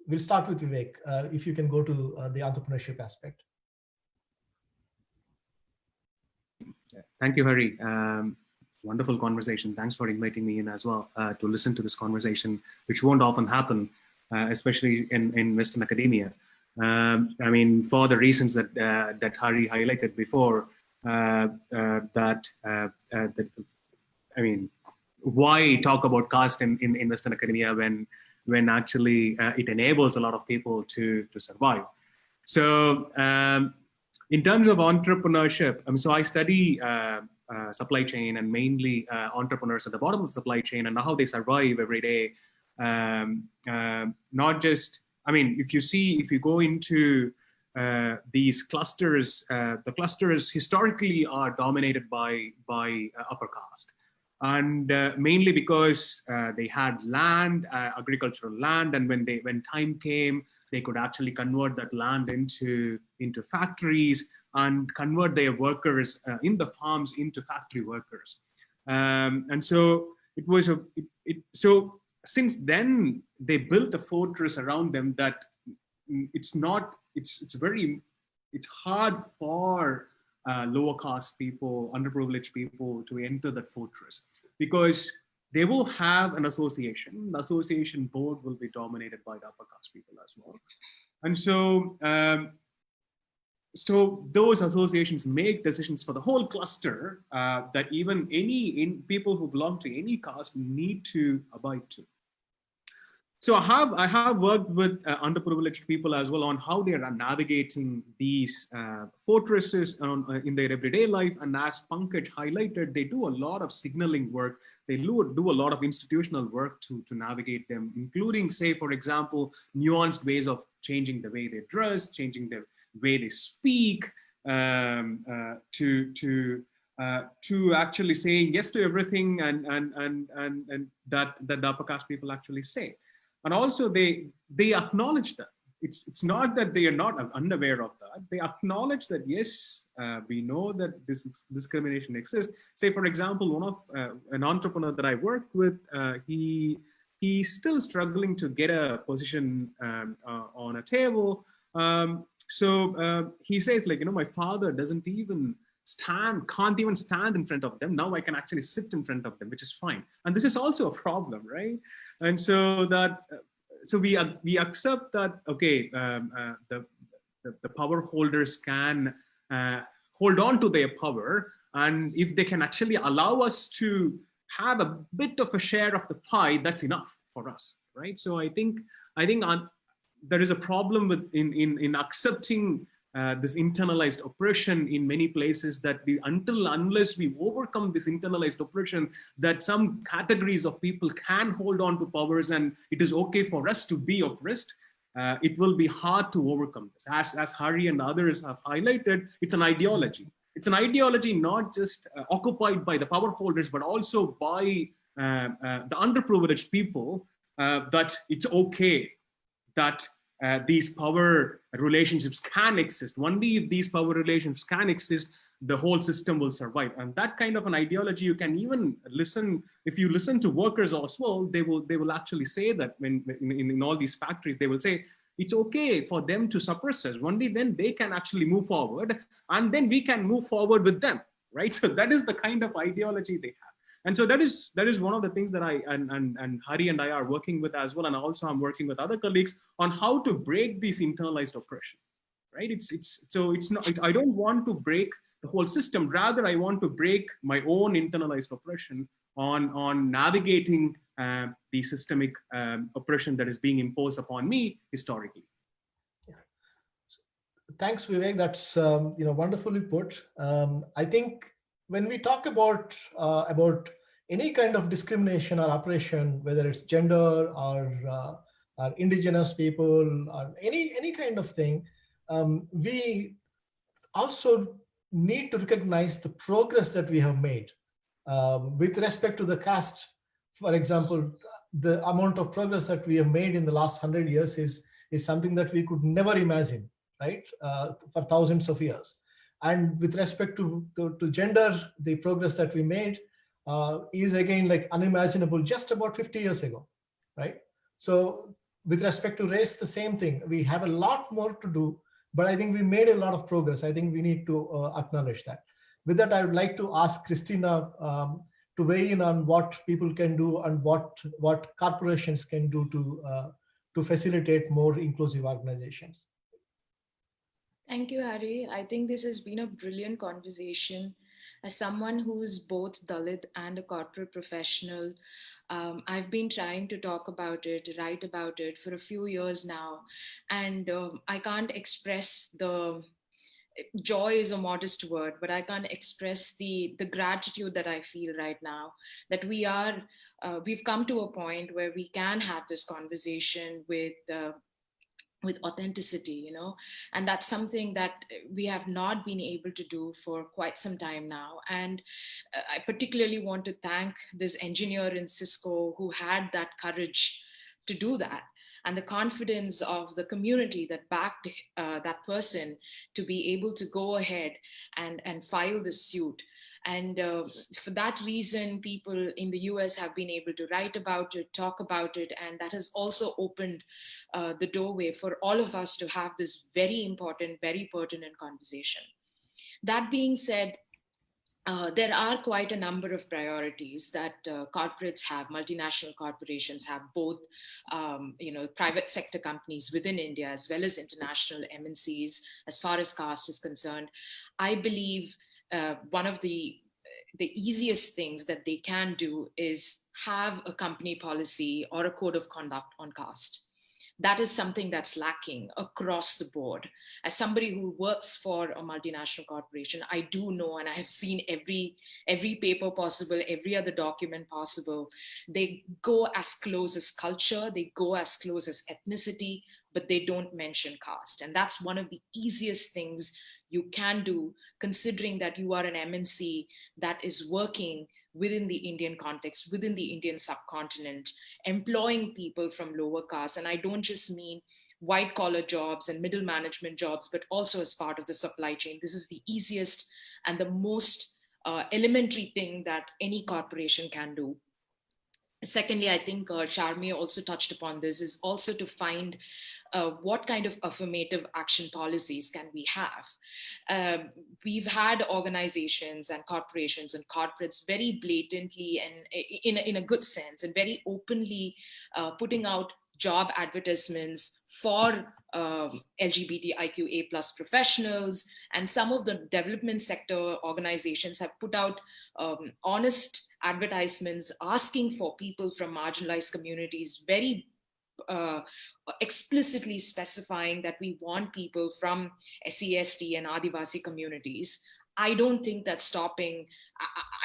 We'll start with Vivek, if you can go to the entrepreneurship aspect. Thank you, Hari. Wonderful conversation. Thanks for inviting me in as well to listen to this conversation, which won't often happen, especially in Western academia. I mean, for the reasons that that Hari highlighted before, that I mean, why talk about caste in Western academia when actually it enables a lot of people to survive. So in terms of entrepreneurship, so I study supply chain and mainly entrepreneurs at the bottom of the supply chain and how they survive every day. Not just, I mean, if you go into these clusters, the clusters historically are dominated by upper caste. And mainly because they had land, agricultural land, and when time came, they could actually convert that land into factories and convert their workers in the farms into factory workers. And so it was so since then they built a fortress around them that it's hard for lower caste people, underprivileged people to enter that fortress, because they will have an association. The association board will be dominated by the upper caste people as well. And so, so those associations make decisions for the whole cluster that even people who belong to any caste need to abide to. So I have worked with underprivileged people as well on how they are navigating these fortresses in their everyday life. And as Pankaj highlighted, they do a lot of signaling work. They do a lot of institutional work to navigate them, including, say, for example, nuanced ways of changing the way they dress, changing the way they speak, to actually saying yes to everything and that the upper caste people actually say. And also they acknowledge that. It's not that they are not unaware of that. They acknowledge that, yes, we know that this discrimination exists. Say, for example, one of an entrepreneur that I worked with, he's still struggling to get a position on a table. So he says, like, my father can't even stand in front of them. Now I can actually sit in front of them, which is fine. And this is also a problem, right? And so we accept that, okay, the power holders can hold on to their power, and if they can actually allow us to have a bit of a share of the pie, that's enough for us, right? So I think there is a problem with in accepting this internalized oppression in many places, that unless we overcome this internalized oppression, that some categories of people can hold on to powers and it is okay for us to be oppressed, it will be hard to overcome this. As Hari and others have highlighted, it's an ideology. It's an ideology not just occupied by the power holders, but also by the underprivileged people, that it's okay that these power relationships can exist. Only if these power relationships can exist, the whole system will survive. And that kind of an ideology, you can even listen, if you listen to workers as well, they will actually say that when in all these factories, they will say, it's okay for them to suppress us. Only then they can actually move forward, and then we can move forward with them, right? So that is the kind of ideology they have. And so that is one of the things that I and Hari and I are working with as well. And also I'm working with other colleagues on how to break this internalized oppression, right? I don't want to break the whole system. Rather, I want to break my own internalized oppression on navigating the systemic oppression that is being imposed upon me historically. Yeah. Thanks, Vivek. That's wonderfully put. I think when we talk about any kind of discrimination or oppression, whether it's gender or indigenous people or any kind of thing, we also need to recognize the progress that we have made with respect to the caste. For example, the amount of progress that we have made in the last 100 years is something that we could never imagine, right? For thousands of years. And with respect to gender, the progress that we made is again like unimaginable just about 50 years ago, right? So with respect to race, the same thing. We have a lot more to do, but I think we made a lot of progress. I think we need to acknowledge that. With that, I would like to ask Christina to weigh in on what people can do and what corporations can do to facilitate more inclusive organizations. Thank you, Hari. I think this has been a brilliant conversation. As someone who's both Dalit and a corporate professional, I've been trying to talk about it, write about it for a few years now. And I can't express the joy is a modest word, but I can't express the gratitude that I feel right now that we've come to a point where we can have this conversation with authenticity, and that's something that we have not been able to do for quite some time now. And I particularly want to thank this engineer in Cisco who had that courage to do that, and the confidence of the community that backed that person to be able to go ahead and file the suit. And for that reason, people in the US have been able to write about it, talk about it, and that has also opened the doorway for all of us to have this very important, very pertinent conversation. That being said, there are quite a number of priorities that corporates have, multinational corporations have, both private sector companies within India as well as international MNCs. As far as caste is concerned, I believe one of the easiest things that they can do is have a company policy or a code of conduct on caste. That is something that's lacking across the board. As somebody who works for a multinational corporation, I do know, and I have seen every paper possible, every other document possible. They go as close as culture, they go as close as ethnicity, but they don't mention caste. And that's one of the easiest things you can do, considering that you are an MNC that is working within the Indian context, within the Indian subcontinent, employing people from lower caste. And I don't just mean white collar jobs and middle management jobs, but also as part of the supply chain. This is the easiest and the most elementary thing that any corporation can do. Secondly, I think Charmi also touched upon this, is also to find what kind of affirmative action policies can we have. We've had organizations and corporations and corporates very blatantly and in a good sense and very openly putting out job advertisements for LGBTIQA+ professionals, and some of the development sector organizations have put out honest advertisements asking for people from marginalized communities, very explicitly specifying that we want people from SCST and Adivasi communities. I don't think that's stopping.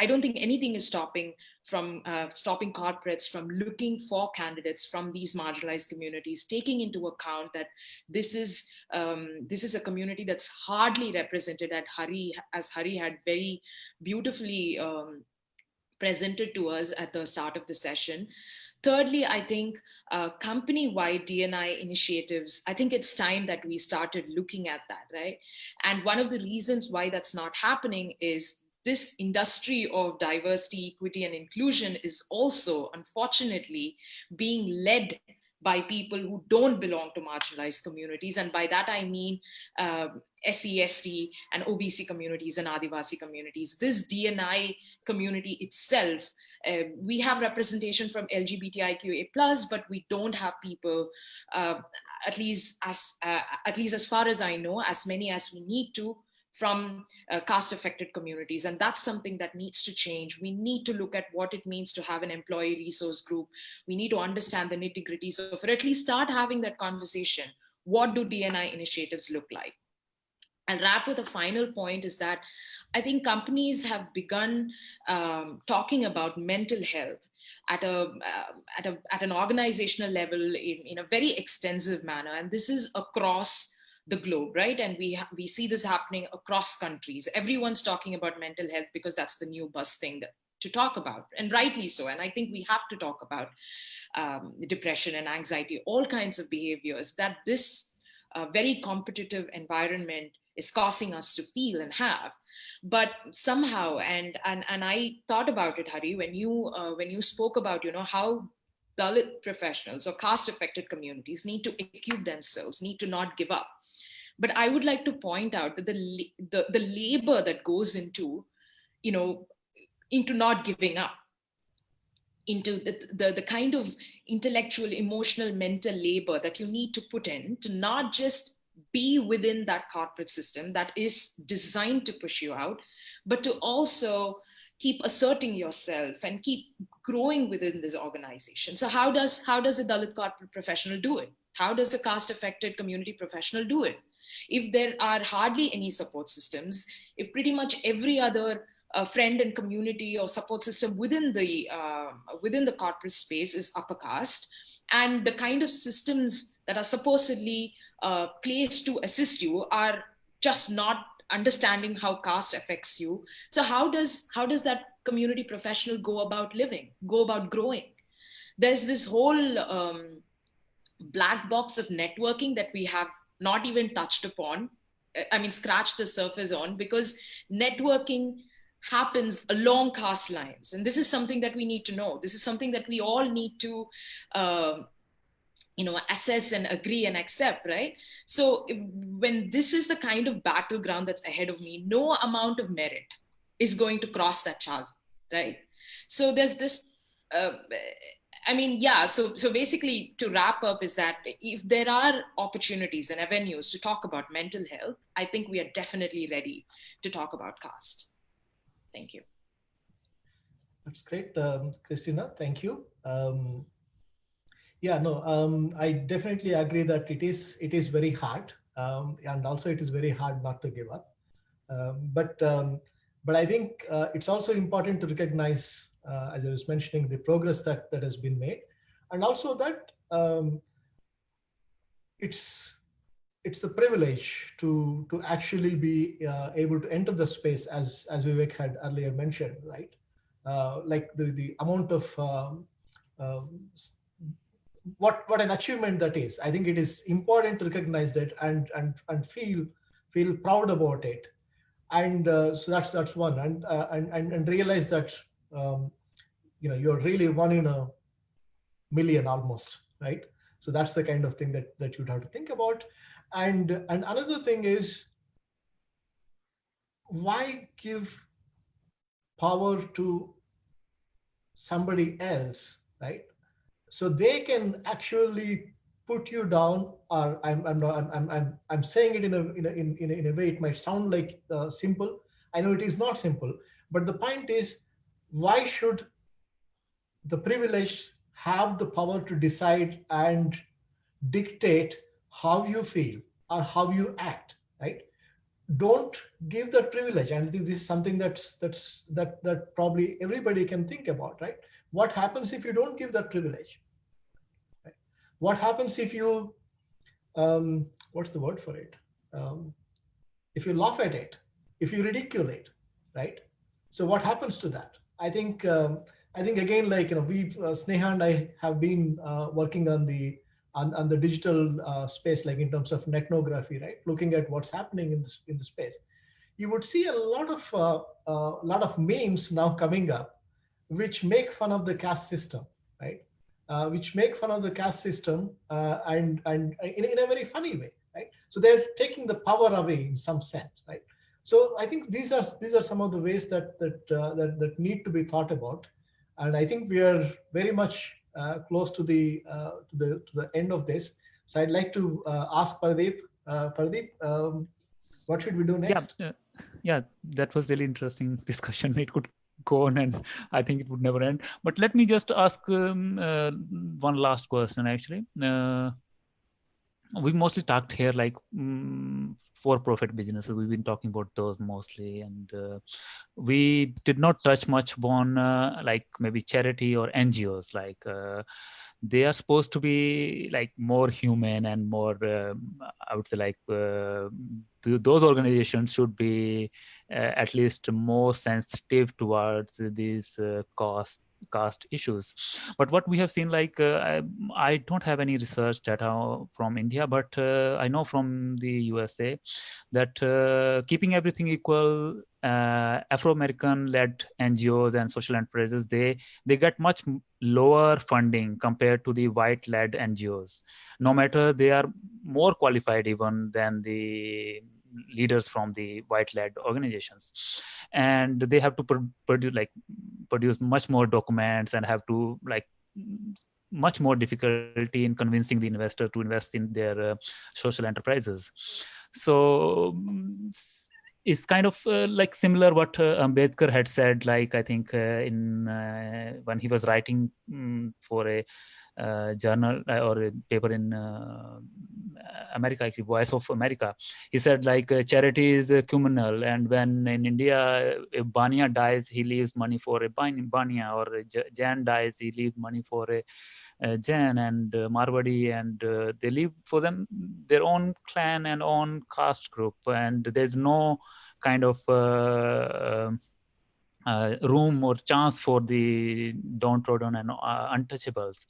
I don't think anything is stopping corporates from looking for candidates from these marginalized communities, taking into account that this is a community that's hardly represented as Hari had very beautifully presented to us at the start of the session. Thirdly, I think company-wide D&I initiatives, I think it's time that we started looking at that, right? And one of the reasons why that's not happening is this industry of diversity, equity, and inclusion is also, unfortunately, being led by people who don't belong to marginalized communities. And by that, I mean SEST and OBC communities and Adivasi communities. This D&I community itself, we have representation from LGBTIQA+, but we don't have people, at least as far as I know, as many as we need to, from caste-affected communities. And that's something that needs to change. We need to look at what it means to have an employee resource group. We need to understand the nitty-gritties of it, or at least start having that conversation. What do D&I initiatives look like? I'll wrap with a final point, is that I think companies have begun talking about mental health at an organizational level in a very extensive manner. And this is across the globe, right? And we see this happening across countries. Everyone's talking about mental health because that's the new buzz thing to talk about, and rightly so. And I think we have to talk about depression and anxiety, all kinds of behaviors that this very competitive environment is causing us to feel and have. But somehow, and I thought about it, Hari, when you spoke about how Dalit professionals or caste affected communities need to equip themselves, need to not give up. But I would like to point out that the labor that goes into, into not giving up, into the kind of intellectual, emotional, mental labor that you need to put in to not just be within that corporate system that is designed to push you out, but to also keep asserting yourself and keep growing within this organization. So how does a Dalit corporate professional do it? How does a caste affected community professional do it? If there are hardly any support systems, if pretty much every other friend and community or support system within the corporate space is upper caste, and the kind of systems that are supposedly placed to assist you are just not understanding how caste affects you. So how does that community professional go about living, go about growing? There's this whole black box of networking that we have not even touched upon, scratched the surface on, because networking happens along caste lines. And this is something that we need to know. This is something that we all need to assess and agree and accept, right? So when this is the kind of battleground that's ahead of me, no amount of merit is going to cross that chasm, right? So there's this so basically, to wrap up, is that if there are opportunities and avenues to talk about mental health, I think we are definitely ready to talk about caste. Thank you. That's great, Christina. Thank you. I definitely agree that it is very hard, and also it is very hard not to give up. But I think it's also important to recognize, as I was mentioning, the progress that has been made, and also that it's a privilege to actually be able to enter the space, as Vivek had earlier mentioned, right? Like the amount of what an achievement that is. I think it is important to recognize that and feel proud about it. And so that's one, and realize that you're really one in a million almost, right? So that's the kind of thing that you'd have to think about. And another thing is, why give power to somebody else, right? So they can actually put you down. Or I'm saying it in a way it might sound like simple. I know it is not simple, but the point is, why should the privileged have the power to decide and dictate how you feel or how you act, right? Don't give that privilege. And I think this is something that probably everybody can think about, right? What happens if you don't give that privilege? Right? What happens if you, what's the word for it? If you laugh at it, if you ridicule it, right? So what happens to that? I think again, like, we, Sneha and I have been working on the digital space, like in terms of ethnography, right? Looking at what's happening in the space. You would see a lot of memes now coming up, which make fun of the caste system, right? Which make fun of the caste system and in a very funny way, right? So they're taking the power away in some sense, right? So I think these are some of the ways that need to be thought about, and I think we are very much close to the end of this. So I'd like to ask Pardeep. What should we do next? Yeah, that was really interesting discussion. It could go on, and I think it would never end. But let me just ask one last question. Actually, we mostly talked here like for-profit businesses. We've been talking about those mostly, and we did not touch much on like maybe charity or NGOs. Like they are supposed to be like more human and more, I would say, like those organizations should be at least more sensitive towards these caste issues. But what we have seen, like I don't have any research data from India, but I know from the USA that keeping everything equal Afro-American led NGOs and social enterprises, they get much lower funding compared to the white led NGOs, no matter they are more qualified even than the leaders from the white led organizations. And they have to produce much more documents and have to much more difficulty in convincing the investor to invest in their social enterprises. So it's kind of similar what Ambedkar had said, I think in when he was writing for a journal or a paper in America, actually Voice of America. He said charity is communal, and when in India a Bania dies, he leaves money for a Bania, or a Jain dies, he leaves money for a Jain and Marwadi, and they leave for them their own clan and own caste group, and there's no kind of room or chance for the downtrodden and untouchables.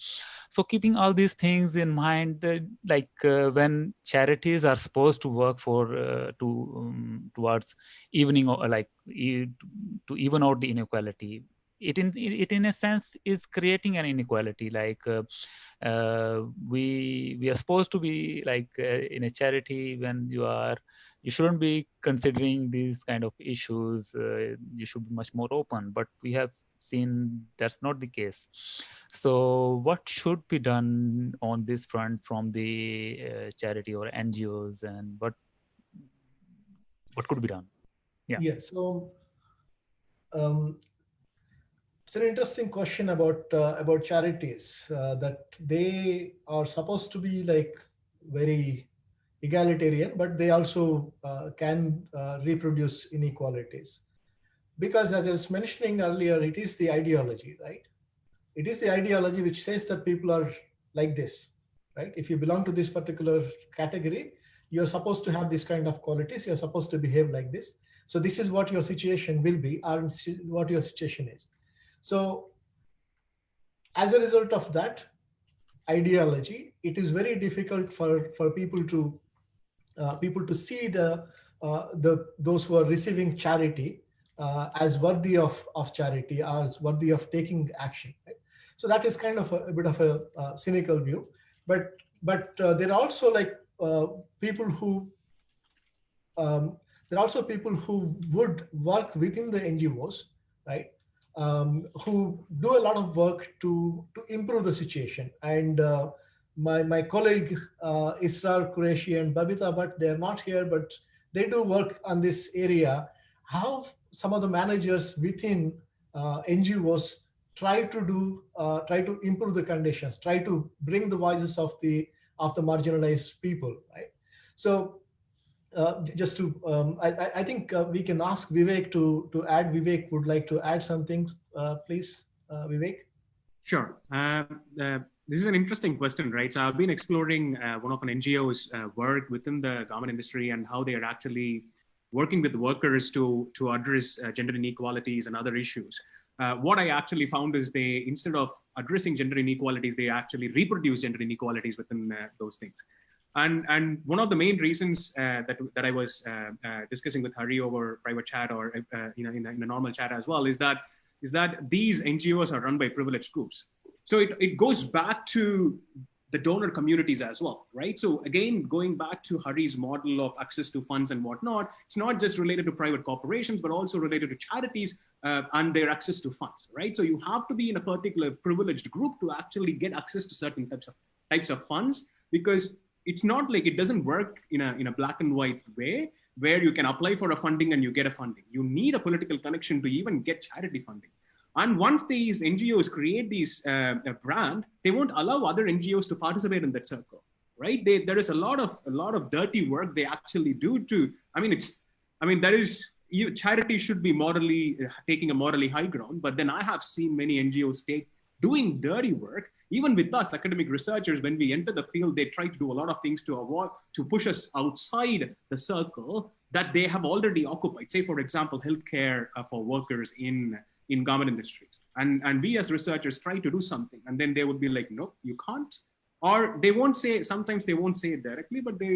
So keeping all these things in mind, when charities are supposed to work for towards evening or to even out the inequality, it in a sense is creating an inequality. We are supposed to be in a charity, when you shouldn't be considering these kind of issues. You should be much more open, but we have seen that's not the case. So what should be done on this front from the charity or NGOs, and what could be done? Yeah. So it's an interesting question about charities, that they are supposed to be very egalitarian, but they also can reproduce inequalities, because as I was mentioning earlier, it is the ideology, right? It is the ideology which says that people are like this, right? If you belong to this particular category, you're supposed to have this kind of qualities, you're supposed to behave like this. So this is what your situation will be, or what your situation is. So as a result of that ideology, it is very difficult for people to see those who are receiving charity as worthy of charity, as worthy of taking action, right? So that is kind of a bit of a cynical view, but there are also people who would work within the NGOs, right? Who do a lot of work to improve the situation. And my colleague Israr Qureshi and Babita Bhatt, they're not here, but they do work on this area. How some of the managers within NGOs try to improve the conditions, try to bring the voices of the marginalized people, right? So just to, I think we can ask Vivek to add. Vivek would like to add something, please, Vivek. Sure. This is an interesting question, right? So I've been exploring one of an NGO's work within the garment industry, and how they are actually working with workers to address gender inequalities and other issues. What I actually found is they, instead of addressing gender inequalities, they actually reproduce gender inequalities within those things. And one of the main reasons that I was discussing with Hari over private chat, or in a normal chat as well, is that these NGOs are run by privileged groups. So it goes back to the donor communities as well, right? So again, going back to Hari's model of access to funds and whatnot, it's not just related to private corporations, but also related to charities and their access to funds, right? So you have to be in a particular privileged group to actually get access to certain types of funds, because it's not like it doesn't work in a black and white way where you can apply for a funding and you get a funding. You need a political connection to even get charity funding. And once these NGOs create these a brand, they won't allow other NGOs to participate in that circle, right? There is a lot of dirty work they actually do to. Charity should be taking a morally high ground, but then I have seen many NGOs doing dirty work. Even with us academic researchers, when we enter the field, they try to do a lot of things to push us outside the circle that they have already occupied. Say, for example, healthcare for workers in garment industries. And we as researchers try to do something, and then they would be like, nope, you can't. Or they won't say, sometimes they won't say it directly, but they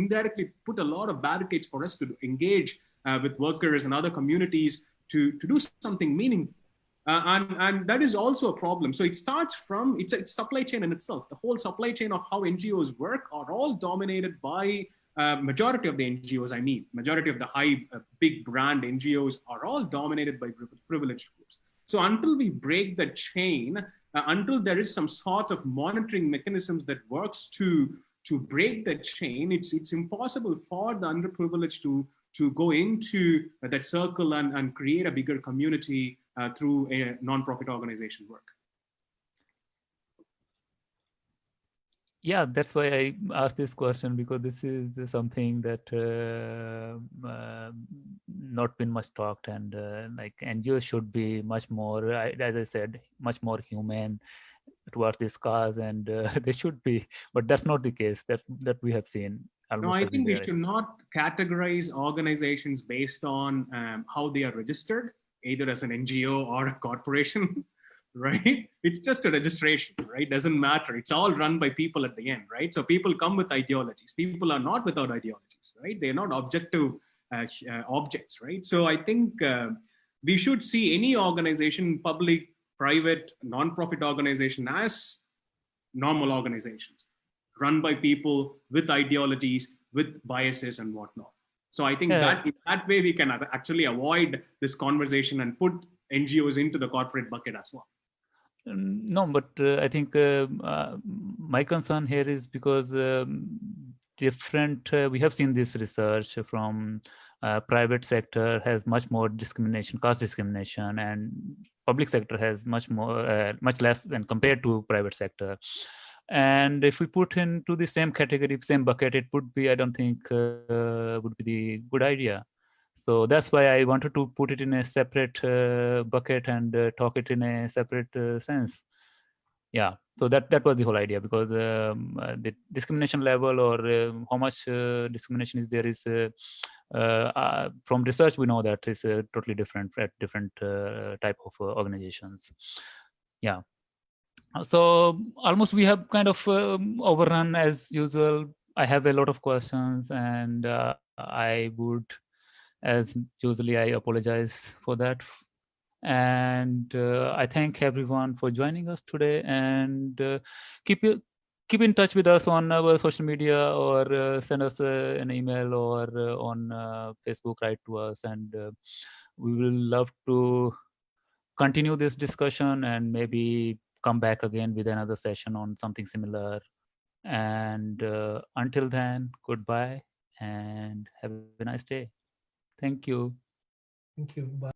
indirectly put a lot of barricades for us to engage with workers and other communities to do something meaningful. And that is also a problem. So it starts from, it's a supply chain in itself. The whole supply chain of how NGOs work are all dominated by majority of the NGOs, majority of the big brand NGOs are all dominated by privileged groups. So until we break the chain, until there is some sort of monitoring mechanisms that works to break the chain, it's impossible for the underprivileged to go into that circle and create a bigger community through a non-profit organization work. Yeah, that's why I asked this question, because this is something that not been much talked, and like NGOs should be much more, as I said, much more human towards this cause, and they should be, but that's not the case that we have seen almost No, I think we everywhere. should not categorize organizations based on how they are registered, either as an NGO or a corporation. Right? It's just a registration, right? Doesn't matter. It's all run by people at the end, right? So people come with ideologies. People are not without ideologies, right? They're not objective objects, right? So I think we should see any organization, public, private, non-profit organization, as normal organizations run by people with ideologies, with biases and whatnot. So I think that in that way we can actually avoid this conversation and put NGOs into the corporate bucket as well. No, but I think my concern here is because different, we have seen this research from private sector has much more discrimination, caste discrimination, and public sector has much more, much less than compared to private sector. And if we put into the same category, same bucket, it would be, I don't think would be the good idea. So that's why I wanted to put it in a separate bucket and talk it in a separate sense. Yeah, so that was the whole idea, because the discrimination level, or how much discrimination is there, is from research we know that is totally different at different type of organizations. Yeah. So almost we have kind of overrun as usual. I have a lot of questions, and I would, as usually, I apologize for that. And I thank everyone for joining us today, and keep in touch with us on our social media, or send us an email, or on Facebook, write to us, and we will love to continue this discussion, and maybe come back again with another session on something similar. And until then, goodbye and have a nice day. Thank you. Thank you. Bye.